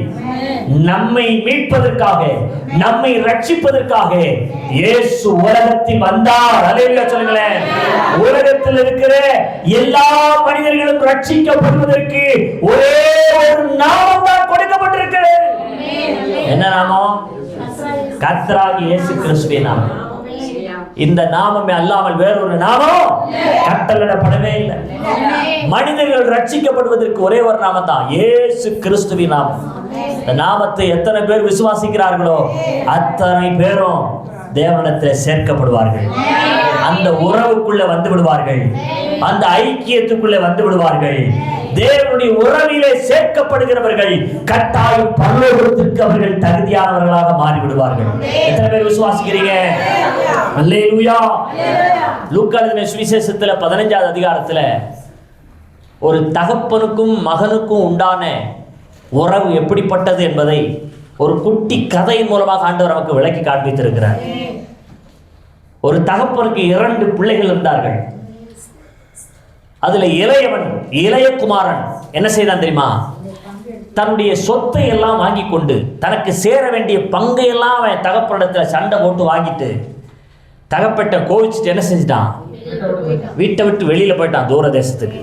நம்மை மீட்பதற்காக, நம்மை ரட்சிப்பதற்காக இயேசு உலகத்தில் வந்தார். அல்லேலூயா சொல்லுங்களேன். உலகத்தில் இருக்கிற எல்லா மனிதர்களும் ரட்சிக்கப்படுவதற்கு ஒரே ஒரு நாமம் தான் கொடுக்கப்பட்டிருக்கிறது. என்ன நாமம்? கர்த்தராகிய இயேசு கிறிஸ்துவின் நாமம். இந்த நாமமே அல்லாமல் வேறொரு நாமம் கட்டளையிடப்படவே இல்லை. மனிதர்கள் ரட்சிக்கப்படுவதற்கு ஒரே ஒரு நாமம் தான், இயேசு கிறிஸ்துவின் நாமம். இந்த நாமத்தை எத்தனை பேர் விசுவாசிக்கிறார்களோ அத்தனை பேரும் தேவனிடத்தில் சேர்க்கப்படுவார்கள். அந்த உறவுக்குள்ள வந்து விடுவார்கள், அந்த ஐக்கியத்துக்குள்ளே வந்து விடுவார்கள். தேவனுடைய உறவிலே சேர்க்கப்படுகிறவர்கள் கட்டாயம் பரலோகத்திற்கு அவர்கள் தகுதியானவர்களாக மாறிவிடுவார்கள். எத்தனை பேர் விசுவாசிக்கிறீங்க? அல்லேலூயா. லூக்கா எழுதின சுவிசேஷத்துல 15வது அதிகாரத்துல ஒரு தகப்பனுக்கும் மகனுக்கும் உண்டான உறவு எப்படிப்பட்டது என்பதை ஒரு குட்டி கதையின் மூலமாக ஆண்டவர் நமக்கு விளக்கி காண்பித்திருக்கிறார். ஒரு தகப்பனுக்கு 2 பிள்ளைகள் இருந்தார்கள். அதுல இளைய குமாரன் என்ன செய்தான் தெரியுமா? தன்னுடைய சொத்தை எல்லாம் வாங்கி கொண்டு தனக்கு சேர வேண்டிய பங்கை எல்லாம் அவன் தகப்பனிடத்துல சண்டை போட்டு வாங்கிட்டு தகப்பட்ட கோவிச்சுட்டு என்ன செஞ்சிட்டான்? வீட்டை விட்டு வெளியில போயிட்டான், தூர தேசத்துக்கு.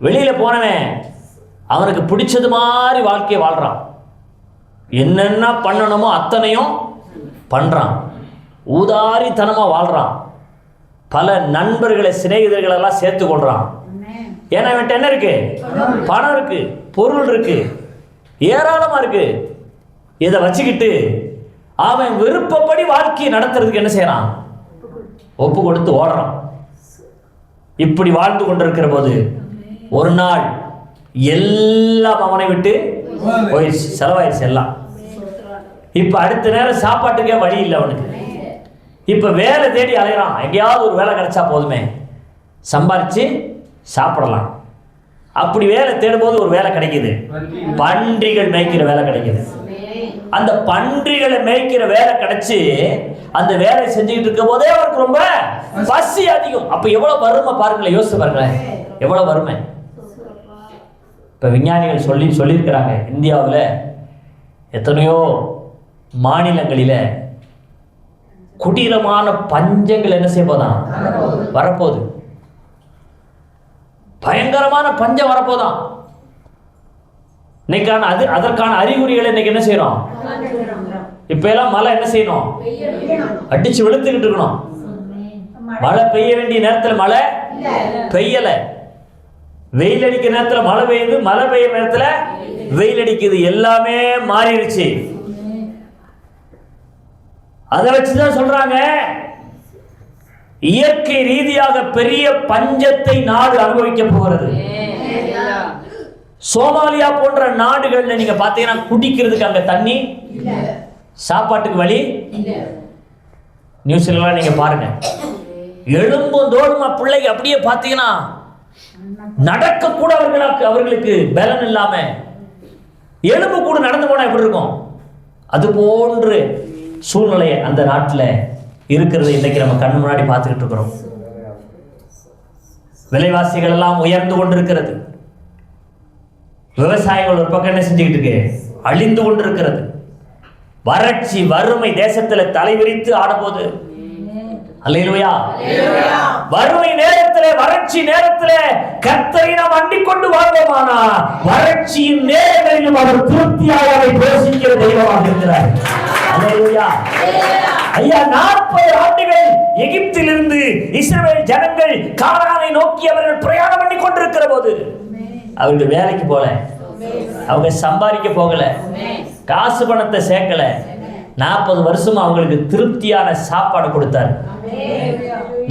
வெளியில போனவன் அவனுக்கு பிடிச்சது மாதிரி வாழ்க்கையை வாழ்றான். என்னென்ன பண்ணணுமோ அத்தனையும் பண்றான், ஊதாரித்தனமா வாழ்றான். பல நண்பர்களை, சிநேகிதர்கள் எல்லாம் சேர்த்து கொள்றான். ஏன்னா அவன்கிட்ட என்ன இருக்கு? பணம் இருக்கு, பொருள் இருக்கு, ஏராளமா இருக்கு. இதை வச்சுக்கிட்டு அவன் விருப்பப்படி வாழ்க்கையை நடத்துறதுக்கு என்ன செய்யறான்? ஒப்பு கொடுத்து ஓடுறான். இப்படி வாழ்ந்து கொண்டிருக்கிற போது ஒரு நாள் எல்லாம் அவனை விட்டு போயிடுச்சு, செலவாயிடுச்சு எல்லாம். இப்ப அடுத்த நேரம் சாப்பாட்டுக்கே வழி இல்லை அவனுக்கு. இப்ப வேலை தேடி அலைகிறான். எங்கேயாவது ஒரு வேலை கிடைச்சா போதுமே, சம்பாரிச்சு சாப்பிடலாம். அப்படி வேலை தேடும் போது ஒரு வேலை கிடைக்குது, பன்றிகள் மேய்க்கிற வேலை கிடைக்குது. அந்த பன்றிகளை மேய்க்கிற வேலை கிடைச்சு அந்த வேலை செஞ்சுக்கிட்டு இருக்கும் போதே அவருக்கு ரொம்ப பசி அதிகம். அப்ப எவ்வளவு வறுமை பாருங்களேன், யோசிச்சு பாருங்களேன், எவ்வளவு வறுமை. இப்ப விஞ்ஞானிகள் சொல்லியிருக்கிறாங்க, இந்தியாவில் எத்தனையோ மாநிலங்களில குடிரமான பஞ்சங்கள் என்ன செய்ய போதான்? வரப்போகுது. பயங்கரமான பஞ்சம் வரப்போதான். இன்னைக்கான அதற்கான அறிகுறிகளை இன்னைக்கு என்ன செய்யறோம்? இப்ப எல்லாம் மழை என்ன செய்யணும்? அடிச்சு வெளுத்துக்கிட்டு இருக்கணும். மழை பெய்ய வேண்டிய நேரத்தில் மழை பெய்யல, வெயில் அடிக்கிற நேரத்தில் மழை பெய்யுது, மழை பெய்ய நேரத்தில் வெயில் அடிக்குது. எல்லாமே மாறிடுச்சு. அதை வச்சுதான் சொல்றாங்க, இயற்கை ரீதியாக பெரிய பஞ்சத்தை நாடு அனுபவிக்க போகிறது. சோமாலியா போன்ற நாடுகள்ல நீங்க பாத்தீங்கன்னா குடிக்கிறதுக்கு அங்க தண்ணி, சாப்பாட்டுக்கு வழி. நியூஸ்ல நீங்க பாருங்க, எழும்பும் தோடுமா பிள்ளைங்க அப்படியே பாத்தீங்கன்னா நடக்க கூட அவர்களுக்கு பலன் இல்லாம எலும்பு கூட நடந்து போனா எப்படி இருக்கும்? அது போன்று சூழ்நிலை அந்த நாட்டில் இருக்கிறது இன்றைக்கு நம்ம கண்ணு முன்னாடி பார்த்துக்கிட்டு இருக்கிறோம். விலைவாசிகள் எல்லாம் உயர்ந்து கொண்டிருக்கிறது. விவசாயிகள் ஒரு பக்கம் என்ன செஞ்சுக்கிட்டு இருக்கு? அழிந்து கொண்டிருக்கிறது. வறட்சி வறுமை தேசத்துல தலைவிரித்து ஆடபோது. அல்லேலூயா. வறுமை நேரத்திலே வறட்சி நேரத்திலே கர்த்தரை நாம் அண்டிக் கொண்டு வாழ்வோமானா வறட்சியின் நேரங்களிலும் அவர் திருப்தியாக அதை போஷிக்கிற தெய்வமாக இருக்கிறார். அல்லேலூயா. ஐயா 40 ஆண்டுகள் எகிப்திலிருந்து இஸ்ரவேல் ஜனங்கள் கானானை நோக்கி அவர்கள் பிரயாணம் பண்ணி கொண்டிருக்கிற போது அவர்கள் வேலைக்கு போல, அவங்க சம்பாதிக்க போகல, காசு பணத்தை சேர்க்கல. 40 வருஷமா அவங்களுக்கு திருப்தியான சாப்பாடு கொடுத்தார்,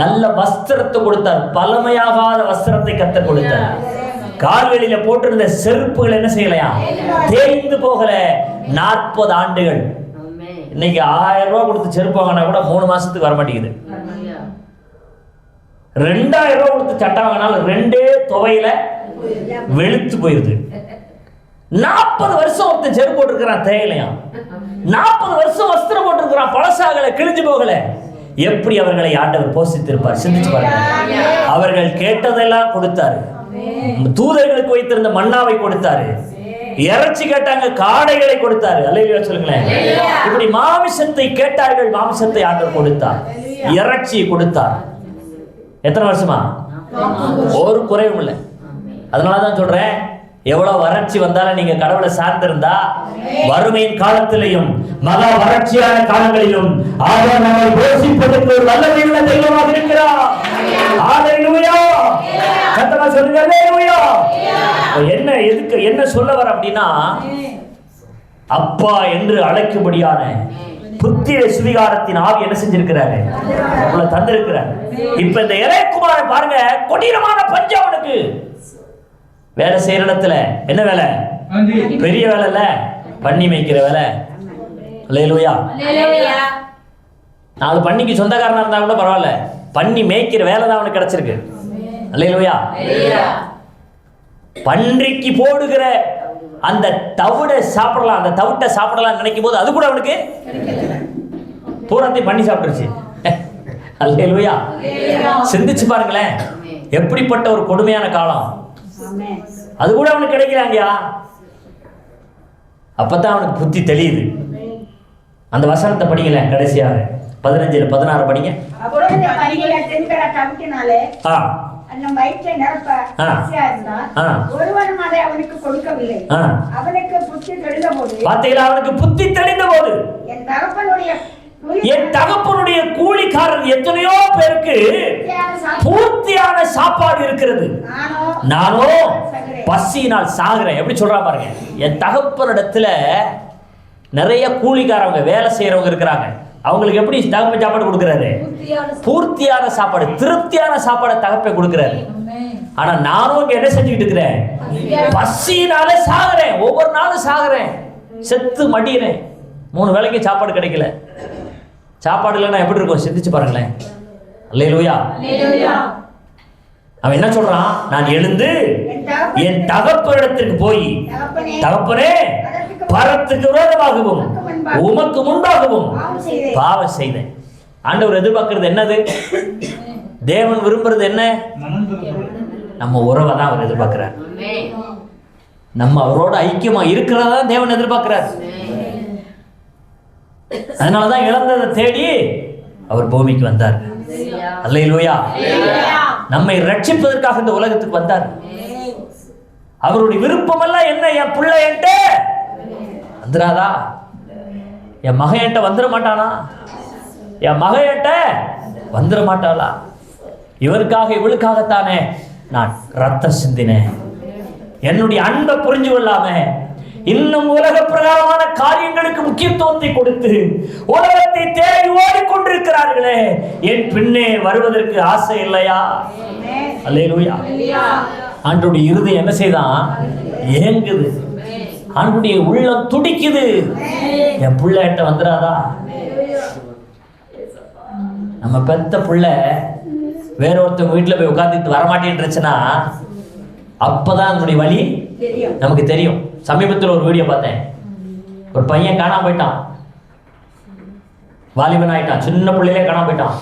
நல்ல வஸ்திரத்தை கொடுத்தார், பழமையாகாத வஸ்திரத்தை கர்த்தர் கொடுத்தார். கால்களில போட்டிருந்த செருப்புகள் என்ன செய்யலையா, தேய்ந்து போகல. 40 ஆண்டுகள். இன்னைக்கு 1000 ரூபாய் கொடுத்து செருப்பு வாங்கினா கூட 3 மாசத்துக்கு வர மாட்டேங்குது. 2000 ரூபாய் கொடுத்து சட்டை வாங்கினாலும் 2 துவையில வெளுத்து போயிருது. 40 வருஷம் ஒருத்தன் செருப்பு போட்டிருக்கிறான், தேயலையா. 40 வருஷம் வஸ்திரம் போட்டிருக்கிறான், பழசாகல, கிழிஞ்சு போகல. எப்படி அவர்களை ஆண்டவர் போஷித்திருப்பார் சிந்திச்சு பாருங்க. அவர்கள் கேட்டதெல்லாம் கொடுத்தாரு. தூதர்களுக்கு வைத்திருந்த மன்னாவை கொடுத்தாரு, இறைச்சி கேட்டாங்க, காடைகளை கொடுத்தாரு. அல்லேலூயா சொல்லுங்களேன். இப்படி மாமிசத்தை கேட்டார்கள், மாமிசத்தை ஆண்டவர் கொடுத்தார், இறைச்சி கொடுத்தார். எத்தனை வருஷமா? ஒரு குறைவும் இல்லை. அதனாலதான் சொல்றேன், எவ்வளவு வறட்சி வந்தாலும் நீங்க கடவுளை சார்ந்திருந்தா வறுமையின் காலத்திலையும் மகா வறட்சியான காலங்களிலும் அவர் நம்மை போஷிப்பதற்கு ஒரு வல்லமையுள்ள தெய்வமாக இருக்கிறார். அல்லேலூயா. கர்த்தர் சொல்லுங்க அல்லேலூயா. என்ன எதுக்கு என்ன சொல்ல வர அப்படின்னா, அப்பா என்று அழைக்கும்படியான புத்திர சுவிகாரத்தின் ஆவி என்ன செஞ்சிருக்கிறாரு, உங்களை தந்திருக்கிறார். இப்ப இந்த இளையகுமாரன் பாருங்க, கொடீரமான பஞ்சம் அவனுக்கு. வேலை செய்யற இடத்துல என்ன வேலை? பெரிய வேலை இல்ல, பண்ணி மேய்க்கிற வேலை. அல்லேலூயா. 4 பண்ணிக்கு சொந்தக்காரனா இருந்தா கூட பரவாயில்ல, பண்ணி மேய்க்கிற வேலை தான் அவனுக்கு கிடைச்சிருக்கு. அல்லேலூயா. பன்றிக்கு போடுகிற அந்த தவிடை சாப்பிடலாம், அந்த தவிட்டை சாப்பிடலாம் நினைக்கும் போது அது கூட அவனுக்கு பூராத்தையும் பண்ணி சாப்பிட்டுருச்சு. அல்லேலூயா. சிந்திச்சு பாருங்களேன், எப்படிப்பட்ட ஒரு கொடுமையான காலம். அது கூட அவனுக்கு கிடைக்கலாங்கயா. அப்பதான் அவனுக்கு புத்தி தெளியுது. அந்த வசனத்தை படிக்கல, கடைசியாக 15-16 படிங்க. அவனுக்கு புத்தி தெளிந்த போது என் தகப்பனுடைய கூலிக்காரர் எத்தனையோ பேருக்கு பூர்த்தியான சாப்பாடு இருக்கிறது, நானோ பசியினால் சாகுறேன். எப்படி சொல்றா பாருங்க. என் தகப்பனிடத்துல நிறைய கூலிக்காரவங்க வேலை செய்யறவங்க இருக்கிறாங்க. அவங்களுக்கு எப்படி தகப்பன் சாப்பாடு கொடுக்கிறாரு? பூர்த்தியான சாப்பாடு, திருப்தியான சாப்பாடு தகப்பன் கொடுக்கிறாரு. ஆனா நானும் இங்க என்ன செஞ்சுக்கிட்டு இருக்கிறேன்? பசியினால சாகுறேன், ஒவ்வொரு நாளும் சாகுறேன், செத்து மடியிறேன். 3 வேளைக்கு சாப்பாடு கிடைக்கல. சாப்பாடு இல்லைன்னா எப்படி இருக்கும் சிந்திச்சு பாருங்களேன். அல்லேலூயா. அவன் என்ன சொல்றான்? நான் எழுந்து என் தகப்பனிடத்திற்கு போய், தகப்பனே, பரத்துக்கு விரோதமாகவும் உமக்கு முன்பாகவும் பாவம் செய்தேன். ஆண்டவர் எதிர்பார்க்கிறது என்னது? தேவன் விரும்புறது என்ன? நம்ம உறவை தான் அவர் எதிர்பார்க்கிறார். நம்ம அவரோட ஐக்கியமா இருக்கிறதா தேவன் எதிர்பார்க்கிறார். அதனாலதான் இழந்ததை தேடி அவர் பூமிக்கு வந்தார். அல்லேலூயா. நம்மை ரட்சிப்பதற்காக இந்த உலகத்துக்கு வந்தார். அவருடைய விருப்பம் எல்லாம் என்ன? என் பிள்ளை என்கிட்ட வந்துடாதா? என் மகன் என்கிட்ட வந்துட மாட்டானா? என் மகன் என்கிட்ட வந்துட மாட்டாளா? இவருக்காக இவளுக்காகத்தானே நான் ரத்தம் சிந்தினேன். என்னுடைய அன்பை புரிஞ்சு கொள்ளாம இன்னும் உலக பிரகாரமான காரியங்களுக்கு முக்கியத்துவத்தை கொடுத்து உலகத்தை தேடி ஓடிக்கொண்டிருக்கிறார்களே, என் பின்னே வருவதற்கு ஆசை இல்லையா? அல்லேலூயா. ஆண்டவருடைய இருதயம் என்ன செய்தான்? ஏங்குது. ஆண்டவருடைய உள்ளம் துடிக்குது. என் புள்ள என்கிட்ட வந்துடாதா? நம்ம பெத்த புள்ள வேற ஒருத்தவங்க வீட்டில் போய் உட்காந்துட்டு வரமாட்டேன்னுச்சுன்னா அப்பதான் அதனுடைய வழி நமக்கு தெரியும். சமீபத்தில் ஒரு வீடியோ பார்த்தேன். ஒரு பையன் காணாம போயிட்டான், வாலிபன் ஆயிட்டான், சின்ன பிள்ளையிலே காணாம போயிட்டான்.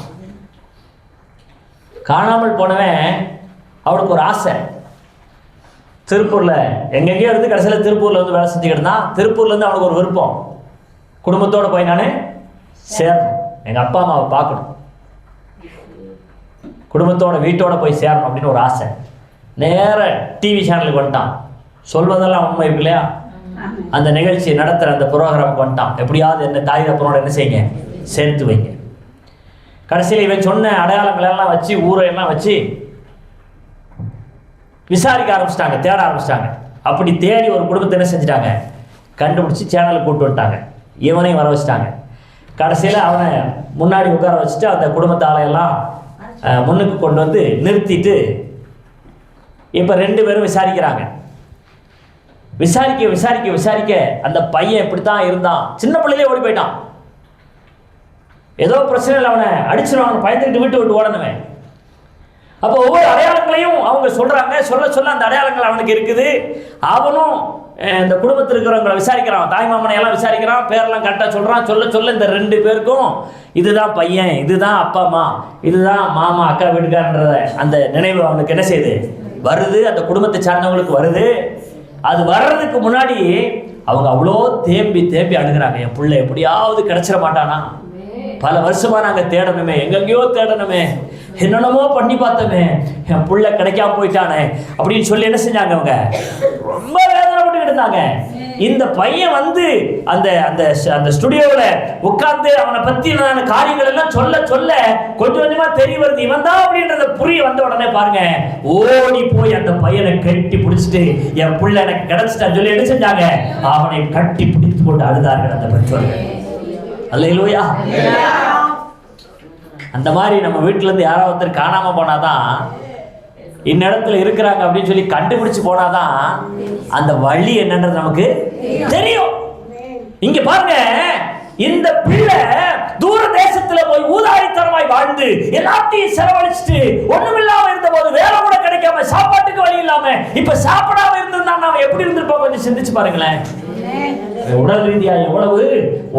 காணாமல் போனவன் அவனுக்கு ஒரு ஆசை. திருப்பூர்ல எங்கெங்கேயோ இருந்து கடைசியில் திருப்பூர்ல வந்து வேலை செஞ்சுக்கிட்டு இருந்தான். திருப்பூர்ல இருந்து அவனுக்கு ஒரு விருப்பம், குடும்பத்தோடு போய் நான் சேரணும், எங்கள் அப்பா அம்மாவை பார்க்கணும், குடும்பத்தோட வீட்டோட போய் சேரணும் அப்படின்னு ஒரு ஆசை. நேர டிவி சேனலுக்கு வந்துட்டான். சொல்வதெல்லாம் உண்மை இருக்கு இல்லையா? அந்த நிகழ்ச்சியை நடத்துகிற அந்த ப்ரோக்ராமுக்கு வந்துட்டான். எப்படியாவது என்ன தாய் தப்பனோட என்ன செய்யுங்க, சேர்த்து வைங்க. கடைசியில் இவன் சொன்ன அடையாளங்களெல்லாம் வச்சு ஊரையெல்லாம் வச்சு விசாரிக்க ஆரம்பிச்சிட்டாங்க, தேட ஆரம்பிச்சிட்டாங்க. அப்படி தேடி ஒரு குடும்பத்தை என்ன செஞ்சுட்டாங்க, கண்டுபிடிச்சி சேனலுக்கு கூப்பிட்டு வந்துட்டாங்க. இவனையும் வர வச்சுட்டாங்க. கடைசியில் அவனை முன்னாடி உட்கார வச்சுட்டு அந்த குடும்பத்தாலையெல்லாம் முன்னுக்கு கொண்டு வந்து நிறுத்திட்டு இப்போ 2 பேரும் விசாரிக்கிறாங்க. விசாரிக்க விசாரிக்க விசாரிக்க அந்த பையன் இப்படித்தான் இருந்தான். சின்ன பிள்ளையிலே ஓடி போயிட்டான். ஏதோ பிரச்சனையில் அவனை அடிச்சிருவாங்க, பயந்துக்கிட்டு விட்டு ஓடணுமே. அப்போ ஒவ்வொரு அடையாளங்களையும் அவங்க சொல்றாங்க. சொல்ல சொல்ல அந்த அடையாளங்கள் அவனுக்கு இருக்குது. அவனும் இந்த குடும்பத்தில் இருக்கிறவங்களை விசாரிக்கிறான், தாய் மாமனை எல்லாம் விசாரிக்கிறான், பேரெல்லாம் கரெக்டாக சொல்றான். சொல்ல சொல்ல இந்த 2 பேருக்கும் இதுதான் பையன், இதுதான் அப்பா அம்மா, இதுதான் மாமா அக்கா வீட்டுக்காரன்றத அந்த நினைவு அவனுக்கு என்ன செய்யுது, வருது. அந்த குடும்பத்தை சார்ந்தவங்களுக்கு வருது. அது வர்றதுக்கு முன்னாடி அவங்க அவ்வளோ தேம்பி தேம்பி அழுகிறாங்க, என் பிள்ளை எப்படியாவது கிடைச்சிட மாட்டானா, பல வருஷமா நாங்கள் தேடணுமே, எங்கெங்கேயோ தேடணுமே, என்னென்னமோ பண்ணி பார்த்தோமே, என் புள்ள கிடைக்காம போயிட்டானே அப்படின்னு சொல்லி என்ன செஞ்சாங்க, அவங்க ரொம்ப வேதனைப்பட்டு இருந்தாங்க. இந்த பையன் வந்து அந்த அந்த அந்த ஸ்டுடியோவில் உட்கார்ந்து அவனை பற்றின காரியங்கள் எல்லாம் சொல்ல சொல்ல கொஞ்சம் கொஞ்சமா தெரிய வருது, இவன் தான் அப்படின்றத புரிய வந்த உடனே பாருங்க, ஓடி போய் அந்த பையனை கட்டி பிடிச்சிட்டு என் புள்ள எனக்கு கிடைச்சிட்டான்னு சொல்லி என்ன செஞ்சாங்க, அவனை கட்டி பிடித்து கொண்டு அழுதார்கள் அந்த பெற்றோர்கள். அல்லேலூயா. அந்த மாதிரி நம்ம வீட்டுல இருந்து யாராவது ஒருத்தர் காணாம போனாதான், இந்நேரத்துல இருக்கிறாங்க அப்படின்னு சொல்லி கண்டுபிடிச்சு போனாதான் அந்த வழி என்னன்றது நமக்கு தெரியும். இங்க பாருங்க, இந்த பிள்ளை தூர தேசத்துல போய் ஊதாரித்தனமாய் வாழ்ந்து எல்லாத்தையும் செலவழிச்சுட்டு ஒண்ணுமில்லாம இருந்த போது, வேலை கூட கிடைக்காம, சாப்பாட்டுக்கு வழி இல்லாம, இப்ப சாப்பிடாம இருந்திருந்தா நாம எப்படி இருந்திருப்போம் கொஞ்சம் சிந்திச்சு பாருங்களேன். உடல் ரீதியா எவ்வளவு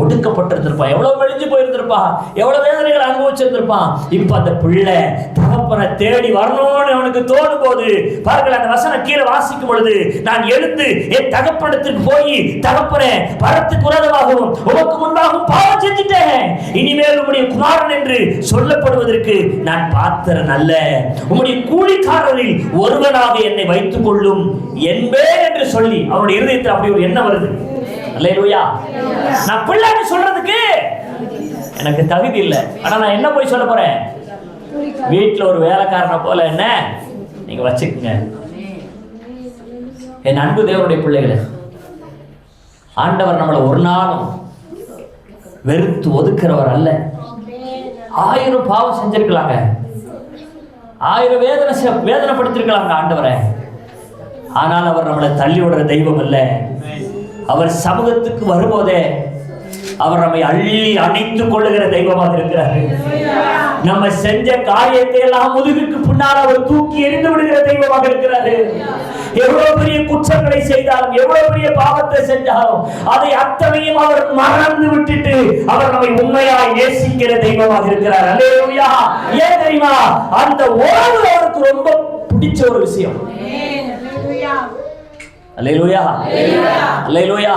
ஒடுக்கப்பட்டிருந்திருப்பான், எவ்வளவு மெலிஞ்சு போயிருந்திருப்பான், எவ்வளவு வேதனைகளை அனுபவிச்சிருந்திருப்பான். இப்ப அந்த பிள்ளை தகப்பனை தேடி வரணும்னு அவனுக்கு தோணும் போது பாருங்கள், அந்த வசனம் கீழே வாசிக்கும் பொழுது, நான் எழுந்து என் தகப்பனத்திற்கு போய், தகப்பனே பரத்துக்கு விரோதமாகவும் உமக்கு முன்பாகவும் பாவம் செஞ்சுட்டேன், இனிமேல் உம்முடைய குமாரன் என்று சொல்லப்படுவதற்கு நான் பாத்திரன் அல்ல, உம்முடைய கூலிக்காரரில் ஒருவனாக என்னை வைத்துக் கொள்ளும் என்பேன் என்று சொல்லி அவனுடைய இருதயத்தில் அப்படி ஒரு எண்ணம் வருது. அல்லேலூயா. நான் பிள்ளைன்னு சொல்றதுக்கு எனக்கு தகுதி இல்லை, ஆனா நான் என்ன போய் சொல்ல போறேன், வீட்டுல ஒரு வேலைக்காரனை போல என்ன நீங்க வச்சுக்கங்க. என் அன்பு தேவனுடைய பிள்ளைகளை, ஆண்டவர் நம்மளை ஒரு நாளும் வெறுத்து ஒதுக்கிறவர் அல்ல. 1000 பாவம் செஞ்சிருக்கலாங்க, 1000 வேதனைப்படுத்திருக்கலாங்க ஆண்டவரை, ஆனால் அவர் நம்மளை தள்ளி விடுற தெய்வம் அல்ல. அவர் சமூகத்துக்கு வரும்போதே அவர் நம்மை அள்ளி அணைத்துக் கொள்ளுகிற தெய்வமாக இருக்கிறார். நம்ம செஞ்ச காரியத்தை எல்லாம் முதுகுக்கு பின்னால் அவர் தூக்கி எறிந்து விடுகிற தெய்வமாக இருக்கிறார். எவ்வளவு பெரிய குற்றங்களை செய்தாலும், எவ்வளவு பெரிய பாவத்தை செஞ்சாலும் அதை அத்தனையும் அவர் மறந்து விட்டுட்டு அவர் நம்மை உண்மையாய் நேசிக்கிற தெய்வமாக இருக்கிறார். அல்லேலூயா. ஏன் தெரியுமா, அந்த உறவு அவருக்கு ரொம்ப பிடிச்ச ஒரு விஷயம். அல்லேலூயா, அல்லேலூயா.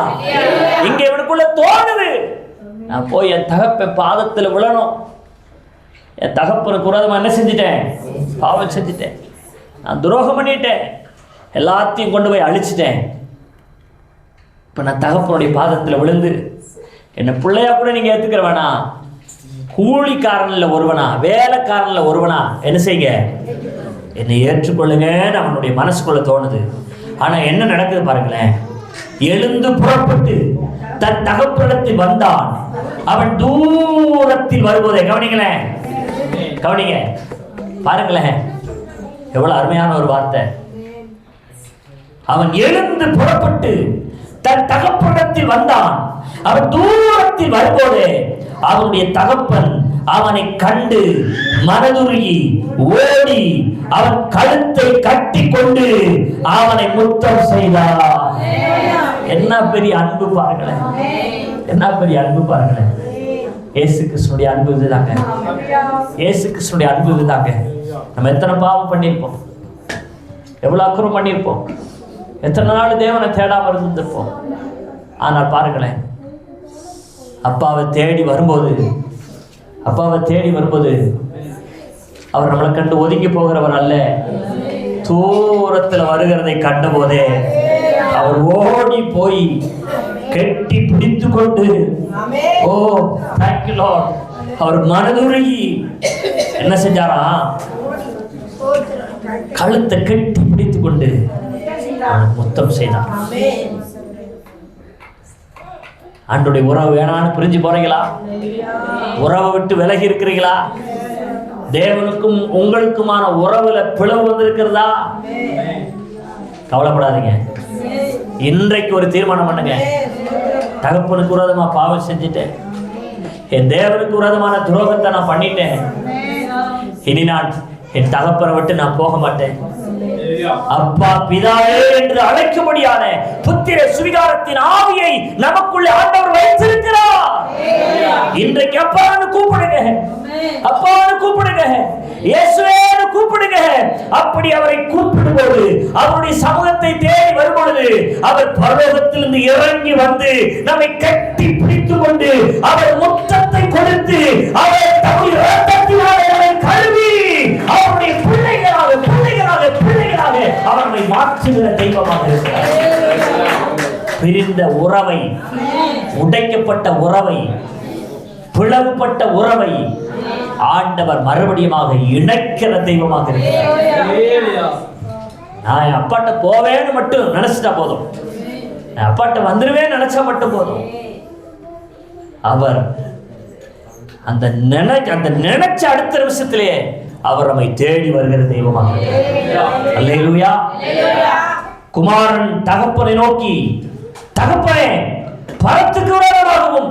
இங்க இவனுக்குள்ள தோணுது, நான் போய் என் தகப்பன் பாதத்தில் விழணும், என் தகப்பனுக்கு விரோதமா என்ன செஞ்சிட்டேன், பாவம் செஞ்சிட்டேன், நான் துரோகம் பண்ணிட்டேன், எல்லாத்தையும் கொண்டு போய் அழிச்சிட்டேன், இப்ப நான் தகப்பனுடைய பாதத்தில் விழுந்து என்ன பிள்ளையா கூட நீங்க ஏத்துக்கிற வேணாம், கூலிக்காரன்ல ஒருவனா, வேலைக்காரன்ல ஒருவனா என்ன செய்யுங்க, என்னை ஏற்றுக்கொள்ளுங்கன்னு அவனுடைய மனசுக்குள்ள தோணுது. ஆனா என்ன நடக்குது பாருங்களேன், எழுந்து புறப்பட்டு தன் தகப்பனிடத்தில் வந்தான். அவன் தூரத்தில் வரும்போதே கவனிங்களேன், கவனிங்க பாருங்களேன், எவ்வளவு அருமையான ஒரு வார்த்தை. அவன் எழுந்து புறப்பட்டு தன் தகப்பனிடத்தில் வந்தான். அவன் தூரத்தில் வரும்போதே அவனுடைய தகப்பன் அவனை கண்டு மனதுருகி ஓடி அவன் கழுத்தை கட்டி கொண்டு அவனை முத்தம் செய்தார். என்ன பெரிய அன்பு பாருங்களேன், என்ன பெரிய அன்பு பாருங்களேன். இயேசு கிறிஸ்துடைய அன்பு இதுதாங்க, இயேசு கிறிஸ்துடைய அன்பு இதுதாங்க. நம்ம எத்தனை பாவம் பண்ணியிருப்போம், எவ்வளவு அக்குறம் பண்ணியிருப்போம், எத்தனை நாள் தேவனை தேடாம இருந்திருப்போம். ஆனால் பாருங்களேன், அப்பாவை தேடி வரும்போது அவர் நம்மளை கண்டு ஒதுங்கி போகிறவர் அல்ல. தூரத்தில் வருகிறதை கண்ட போதே அவர் ஓடி போய் கெட்டி பிடித்து கொண்டு, ஓ thank you Lord, அவர் மனதுருகி என்ன செஞ்சாரா? கழுத்தை கெட்டி பிடித்து கொண்டு முத்தம் செய்தார். ஆண்டோடைய உறவு வேணான்னு பிரிஞ்சு போறீங்களா? உறவை விட்டு விலகி இருக்கிறீங்களா? தேவனுக்கும் உங்களுக்குமான உறவுல பிளவு வந்திருக்கிறதா? கவலைப்படாதீங்க. இன்றைக்கு ஒரு தீர்மானம் பண்ணுங்க. தகப்பனுக்கு விரோதமா பாவம் செஞ்சுட்டேன், என் தேவனுக்கு விரோதமான துரோகத்தை நான் பண்ணிட்டேன், இனி நான் என் தகப்பனை விட்டு நான் போக மாட்டேன். அப்பா பிதாவே என்று அழைக்கும்படியான புத்திர சுவிகாரத்தின் ஆவியை நமக்குள்ளே ஆண்டவர் வைத்திருக்கிறார். இன்றைக்கு அப்பான்னு கூப்பிடுங்க, அப்பான்னு கூப்பிடுங்க, இயேசுவேன்னு கூப்பிடுங்க. அப்படி அவரை கூப்பிடும்போது, அவருடைய சமூகத்தை தேடி வரும்பொழுது, அவர் பரலோகத்திலிருந்து இறங்கி வந்து நம்மை கட்டி பிடித்துக் கொண்டு அவர் முத்தத்தை கொடுத்து அவர் தம்முடைய இரத்தத்தினாலே நம்மை கழுவி அவருடைய பிள்ளைகளாக அவரை மாற்றுகிற தெய்வமாக இருக்கிறார். பிரிந்த உறவை, உடைக்கப்பட்ட உறவை, பிளவுபட்ட உறவை ஆண்டவர் மறுபடியுமாக இணைக்கிற தெய்வமாக இருக்கிறார். நான் அப்பாட்ட போவேன்னு மட்டும் நினைச்சிட்டா போதும், நான் அப்பாட்ட வந்துருவேன்னு நினைச்சா மட்டும் போதும், அவர் அந்த நினைச்ச அடுத்த நிமிஷத்திலே அவர் நம்மை தேடி வருகிற தெய்வமாக இருக்கிறார். அல்லேலூயா. குமாரன் தகப்பனை நோக்கி, தகப்பனே, பரத்துக்கு விரோதமாகவும்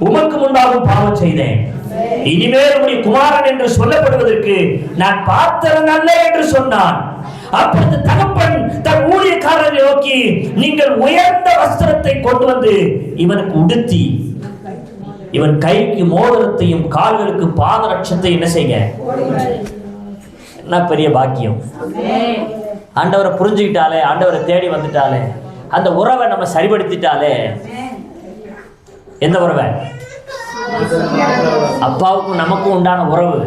உமக்கு முன்பாகவும் பாவம் செய்தேன், இனிமேல் உம்முடைய குமாரன் என்று சொல்லப்படுவதற்கு நான் பார்த்தவன் அல்ல என்று சொன்னான். அப்பொழுது தகப்பன் தன் ஊழியக்காரரை நோக்கி, நீங்கள் உயர்ந்த வஸ்திரத்தை கொண்டு வந்து இவனுக்கு உடுத்தி இவன் கைக்கு மோதிரத்தையும் கால்களுக்கு பாதரட்சத்தை என்ன செய்ய. என்ன பெரிய பாக்கியம். ஆண்டவரை புரிஞ்சுக்கிட்டாலே, ஆண்டவரை தேடி வந்துட்டாலே, அந்த உறவை நம்ம சரிபடுத்திட்டாலே. எந்த உறவை? அப்பாவுக்கும் நமக்கும் உண்டான உறவு.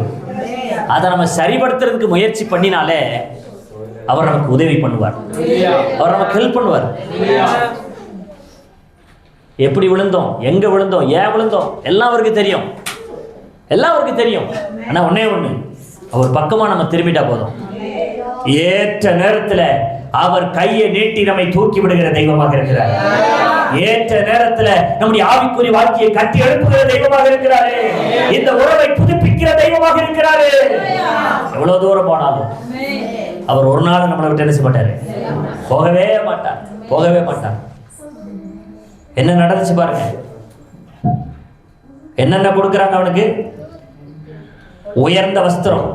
அதை நம்ம சரிபடுத்துறதுக்கு முயற்சி பண்ணினாலே அவர் நமக்கு உதவி பண்ணுவார், அவர் நமக்கு ஹெல்ப் பண்ணுவார். எப்படி விழுந்தோம், எங்க விழுந்தோம், ஏன் விழுந்தோம் எல்லாம் அவருக்கு தெரியும், எல்லாம் அவருக்கு தெரியும். ஆனா ஒன்னே ஒண்ணு, அவர் பக்கமா நம்ம திரும்பிட்டா போதும். ஏற்ற நேரத்துல அவர் கையை நீட்டி நம்மை தூக்கி விடுகிற தெய்வமாக இருக்கிறார். ஏற்ற நேரத்துல நம்முடைய ஆவிக்குரிய வாழ்க்கையை கட்டி எழுப்புகிற தெய்வமாக இருக்கிறாரு. இந்த உறவை புதுப்பிக்கிற தெய்வமாக இருக்கிறாரு. எவ்வளவு தூரம் போனாலும் அவர் ஒரு நாள் நம்மளை விட்டு என்ன செய்ய மாட்டாரு, போகவே மாட்டார், போகவே மாட்டார். என்ன நடந்துச்சு பாருங்க, என்னென்ன கொடுக்குறாங்க அவனுக்கு? உயர்ந்த வஸ்திரம்,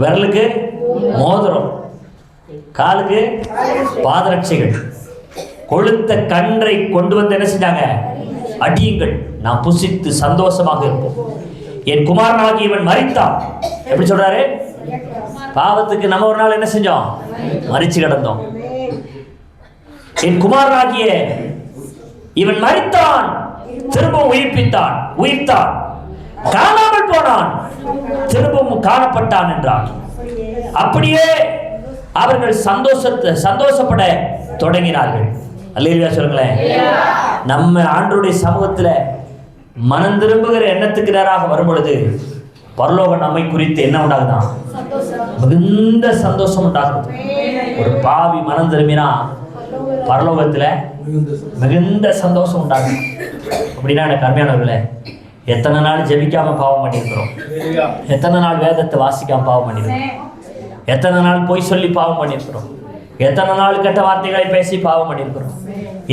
விரலுக்கு மோதிரம், காலுக்கு பாதரட்சைகள், கொழுத்த கன்றை கொண்டு வந்து என்ன செஞ்சாங்க? அடியுங்கள், நான் புசித்து சந்தோஷமாக இருப்போம். என் குமாரனாகி இவன் மரித்தான். எப்படி சொல்றாரு? பாவத்துக்கு நம்ம ஒரு நாள் என்ன செஞ்சோம்? மரிச்சு கிடந்தோம். என் குமாரனாகிய இவன் மரித்தான், திரும்பவும் உயிர்த்தான், காணாமல் போனான், திரும்பவும் காணப்பட்டான் என்றான். அப்படியே அவர்கள் சந்தோஷப்பட தொடங்கினார்கள். அல்லேலூயா சொல்லுங்களேன். நம்ம ஆண்டவருடைய சமூகத்துல மனம் திரும்புகிற எண்ணத்துக்கு நேராக வரும் பொழுது பரலோக நம்மை குறித்து என்ன உண்டாகுதான்? மிகுந்த சந்தோஷம் உண்டாகுது. ஒரு பாவி மனம் திரும்பினா பரலோகத்துல மிகுந்த சந்தோஷம் உண்டாகும். அப்படின்னா எனக்கு அருமையானவர்களே, எத்தனை நாள் ஜெபிக்காம பாவம் பண்ணியிருக்கிறோம், எத்தனை நாள் வேதத்தை வாசிக்காம பாவம் பண்ணியிருக்கிறோம், எத்தனை நாள் பொய் சொல்லி பாவம் பண்ணியிருக்கிறோம், எத்தனை நாள் கெட்ட வார்த்தைகளை பேசி பாவம் பண்ணியிருக்கிறோம்,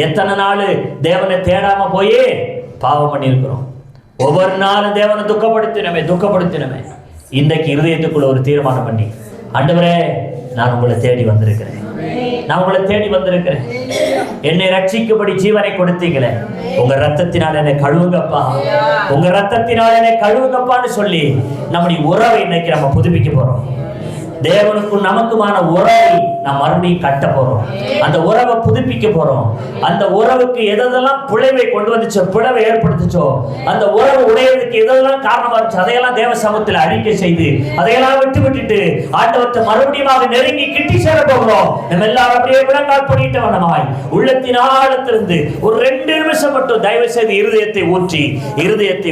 எத்தனை நாள் தேவனை தேடாம போய் பாவம் பண்ணியிருக்கிறோம். ஒவ்வொரு நாளும் தேவனை துக்கப்படுத்தினமே. இன்றைக்கு இருதயத்துக்குள்ள ஒரு தீர்மானம் பண்ணி, ஆண்டவரே, நான் உங்களை தேடி வந்திருக்கிறேன், என்னை ரட்சிக்கும்படி ஜீவனை கொடுத்தீங்களே, உங்க ரத்தத்தினால் என்னை கழுவுங்கப்பா, உங்க ரத்தத்தினால் என்னை கழுவுங்கப்பான்னு சொல்லி நம்முடைய உறவை இன்னைக்கு நம்ம புதுப்பிக்க போறோம். தேவனுக்கும் நமக்குமான உறவை நான் மறுபடியும் கட்ட போறோம். அந்த உறவை புதுப்பிக்க போறோம். அந்த உறவுக்கு எதெல்லாம் பிளவை கொண்டு வந்துச்சோ, பிளவை ஏற்படுத்துச்சோ, அந்த உறவு உடையதுக்கு எதெல்லாம் காரணமா இருந்துச்சு, அதையெல்லாம் தேவ சமூகத்தில் அறிக்கை செய்து அதையெல்லாம் விட்டுட்டு ஆண்டவர்கிட்ட மறுபடியும் நெருங்கி கிட்டி சேர போகிறோம். நம்ம எல்லாரும் அப்படியே விளங்கால் பண்ணிட்ட வண்ணமாய் உள்ளத்தின் ஆழத்திலிருந்து ஒரு 2 நிமிஷம் மட்டும் தயவு செய்து இருதயத்தை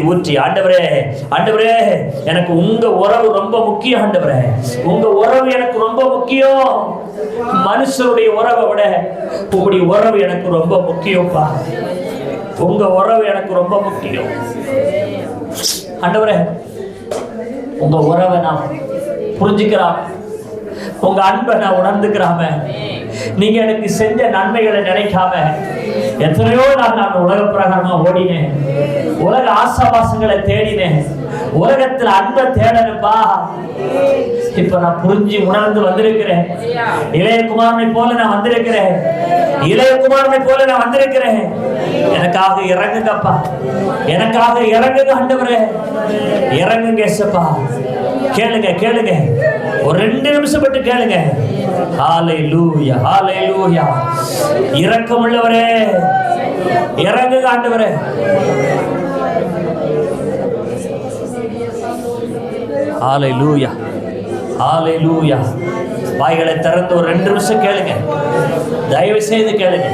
ஊற்றி ஆண்டவரே, ஆண்டவரே, எனக்கு உங்க உறவு ரொம்ப முக்கியம். ஆண்டவரே, உங்க உறவு எனக்கு ரொம்ப முக்கியம். மனுஷருடைய உறவை விட உங்களுடைய உறவு எனக்கு ரொம்ப முக்கியம்ப்பா. உங்க உறவு எனக்கு ரொம்ப முக்கியம். ஆண்டவரே, உங்க உறவை நான் புரிஞ்சுக்கிறான், உங்க அன்பை நான் உணர்ந்துக்கிறாம, நீங்க எனக்கு செஞ்ச நன்மைகளை நினைக்காம எத்தனையோ நான் உலக பிரகாரமா ஓடினேன், உலக ஆசாபாசங்களை தேடினேன், உலகத்துல அன்பை தேடணும்பா. இப்ப நான் புரிஞ்சு உணர்ந்து வந்திருக்கிறேன். இளையகுமாரனை போல நான் வந்திருக்கிறேன். எனக்காக இறங்குங்கப்பா, எனக்காக இறங்குங்க ஆண்டவரே, இறங்குங்க ஏசப்பா. கேளுங்க, ஒரு 2 நிமிஷம் மட்டும் கேளுங்க. ஹalleluya, ஹalleluya. இரக்கமுள்ளவரே, இறங்குங்க ஆண்டவரே. ஹalleluya, ஹalleluya. வாய்களை திறந்து ஒரு 2 நிமிஷம் கேளுங்க, தயவு செய்து கேளுங்க.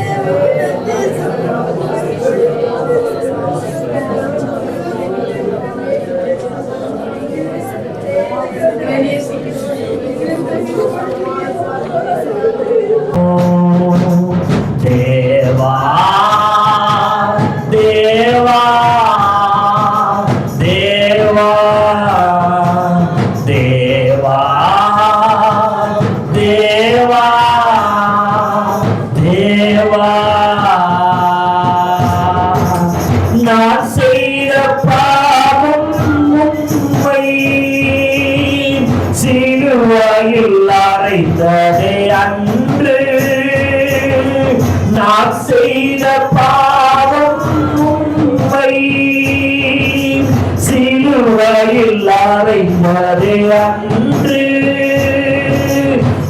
தேவா, தேவா, தேவா, தேவா, தேவா, தேவா, நான் செய்த பாவம் உம்மை சிலுவையில் அறைந்ததே அன்று. நான் செய்த பாவம் உம்மை சிலுவையில் அறைந்ததே அன்று.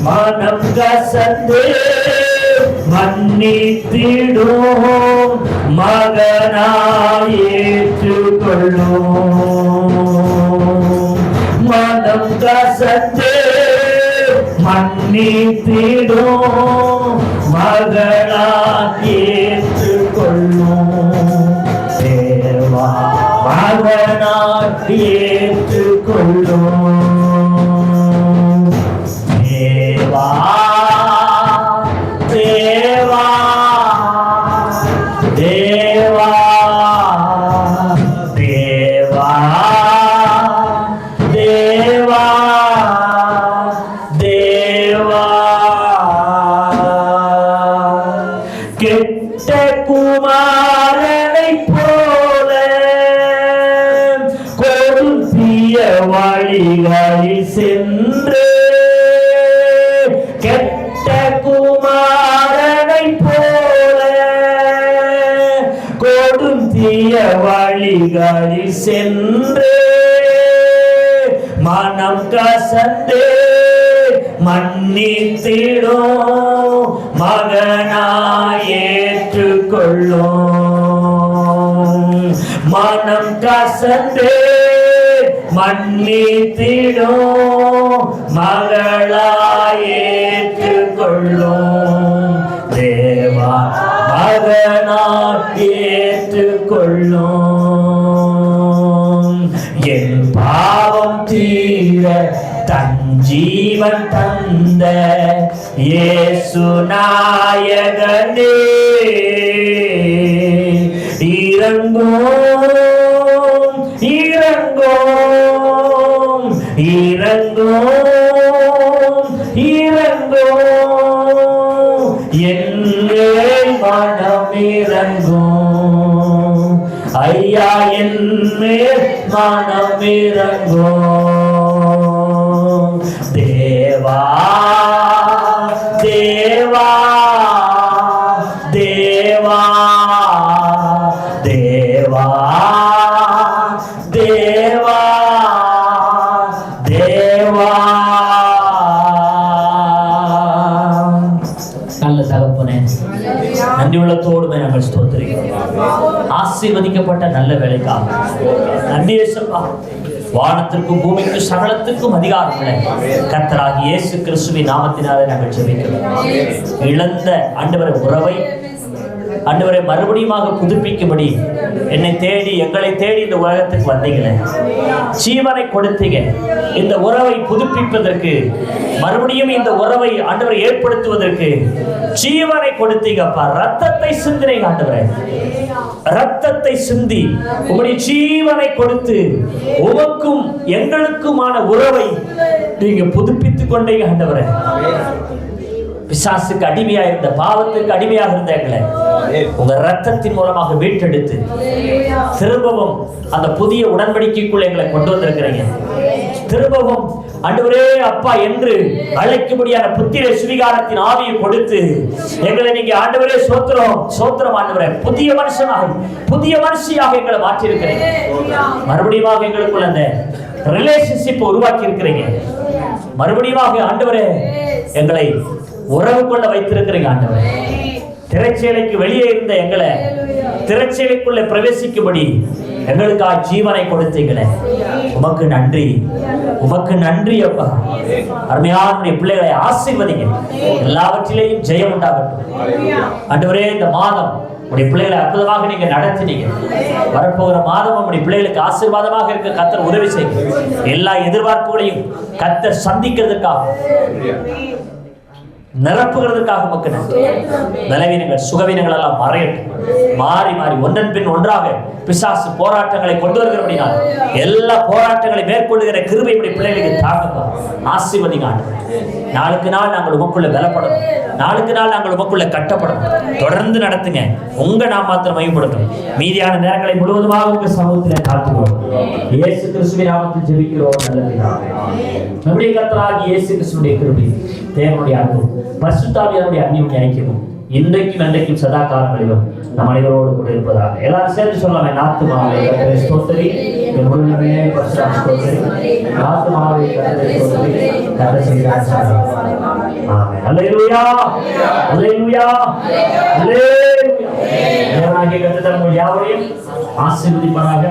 மனம் கசந்து மன்னித்திடும் மகனாய் ஏற்றுக்கொள்ளும். மனம் கசந்து மன்னித்திடும் மகனாய் ஏற்றுக்கொள்ளும். தேவா, மகனாய் ஏற்றுக்கொள்ளும். தேவா, தேவா, தேவா, தேவா, தேவா, தேவா. கெட்ட குமாரனை போல கொடுத்திய வழிகளில் சென்று, கெட்ட குமாரனை போல கொடுத்திய வழிகளில் சென்று, மனம் கசந்து மன்னித்திடும் மகனாய் ஏற்றுக்கொள்ளும். மனம் கசந்து மன்னித்திடும் மகளாய் ஏற்றுக்கொள்ளும். தேவா, மகனாய் ஏற்றுக்கொள்ளும். என் பாவம் தீர தன் ஜீவன் தந்த இயேசு நாயகனே, இரங்கும், இரங்கும், இரங்கும், இரங்கும். என்னே மனம் இரங்கும் ஐயா, என்னே மனம் இரங்கும். தேவா, தேவா, தேவா, தேவா, தேவா, தேவா. ஆசீர்வதிக்கப்பட்ட நல்ல வேலைக்காக நன்றி இயேசுப்பா. வானத்திற்கும் பூமிக்கும் சகலத்துக்கும் அதிகாரங்களை கர்த்தராகிய இயேசு கிறிஸ்துவின் நாமத்தினாலே நாங்கள் ஜெபிக்கிறோம். இழந்த ஆண்டவரே உறவை ஆண்டவரை மறுபடியும் புதுப்பிக்கும்படி என்னை தேடி எங்களை தேடி இந்த உலகத்துக்கு வந்தீங்களே, ஜீவனை கொடுத்தீங்க. இந்த உறவை புதுப்பிப்பதற்கு, மறுபடியும் இந்த உறவை ஆண்டவரை ஏற்படுத்துவதற்கு ஜீவனை கொடுத்தீங்கப்பா. ரத்தத்தை சிந்தினீங்க ஆண்டவரே, ரத்தத்தை சிந்தி உங்களுடைய ஜீவனை கொடுத்து உமக்கும் எங்களுக்குமான உறவை நீங்க புதுப்பித்துக் கொண்டீங்க ஆண்டவரே. பிசாசுக்கு அடிமையாக இருந்த, பாவத்துக்கு அடிமையாக இருந்த எங்களை உங்க ரத்தத்தின் மூலமாக மீட்டெடுத்து திரும்பவும் அந்த புதிய உடன்படிக்கைக்குள்ள எங்களை கொண்டு வந்திருக்கிறீங்க. திரும்பவும் ஆண்டவரே அப்பா என்று அழைக்கும்படியான புத்திர சுவிகாரத்தின் ஆவியை கொடுத்து எங்களை நீங்க ஆண்டவரே சோத்திரம் சோத்திரம் ஆண்டவரே புதிய மனுஷியாக எங்களை மாற்றி இருக்கிறீங்க. மறுபடியும் எங்களுக்குள்ள அந்த ரிலேஷன்ஷிப் உருவாக்கி இருக்கிறீங்க. மறுபடியும் ஆண்டவரே எங்களை உறவு கொள்ள வைத்திருக்கிறீங்க ஆண்டவரே. திரைச்சேலைக்கு வெளியே இருந்த எங்களை திரைச்சேலைக்குள்ள பிரவேசிக்கும்படி எங்களுக்காக ஜீவனை கொடுத்தீங்களே, உமக்கு நன்றி, உமக்கு நன்றி அப்பா. அருமையான பிள்ளைகளை ஆசீர்வதிங்க, எல்லாவற்றிலேயும் ஜெயம் உண்டாகட்டும் ஆண்டவரே. இந்த மாதம் உடைய பிள்ளைகளை அற்புதமாக நீங்க நடத்தினீங்க. வரப்போகிற மாதம் உடைய பிள்ளைகளுக்கு ஆசீர்வாதமாக இருக்க கர்த்தர் உதவி செய்யுங்க. எல்லா எதிர்பார்ப்புகளையும் கர்த்தர் சந்திக்கிறதுக்காக, நிரப்புகிறதுக்காக மக்கள் பலவீனங்கள் சுகவீனங்கள் எல்லாம் மறையட்டும். மாறி மாறி ஒன்றன் பின் ஒன்றாக பிசாசு போராட்டங்களை கொண்டு வருகிறபடினால் எல்லா போராட்டங்களை மேற்கொள்ளுகிற கிருபை பிள்ளைகளுக்கு தாங்குங்க, ஆசீர்வதிங்க. நாளுக்கு நாள் நாங்கள் உமக்குள்ள பலப்படணும், நாளுக்கு நாள் நாங்கள் உமக்குள்ள கட்டப்படணும். தொடர்ந்து நடத்துங்க, உங்க நாம் மாத்திரம் மையப்படுத்தும். மீதியான நேரங்களை முழுவதுமாக உங்க சமூகத்தில் காத்துவோம். இயேசு கிறிஸ்துவின் நாமத்தில் ஜெபிக்கிறோம் நல்ல பிதாவே. நம்முடைய கர்த்தராகிய இயேசு கிறிஸ்துவின் கிருபை, தேவனுடைய அன்பு, பரிசுத்த ஆவியானவருடைய அன்பின் ஐக்கியமும் இன்றைக்கும் என்றைக்கும் சதா காலங்களிலும் நம் அனைவரோடு கூட இருப்பதாக. எல்லாரும் சேர்ந்து சொல்லலாம். என் ஆத்துமாவே கர்த்தரை ஸ்தோத்திரி, என் உள்ளமே பரிசுத்தரை ஸ்தோத்திரி, என் ஆத்துமாவே கர்த்தரை ஸ்தோத்திரி, கர்த்தர் செய்கிறார் சாதனை. ஆமென். அல்லேலூயா, அல்லேலூயா, அல்லேலூயா. தேவனாகிய கர்த்தர் நம்மை யாவரையும் ஆசீர்வதிப்பாராக.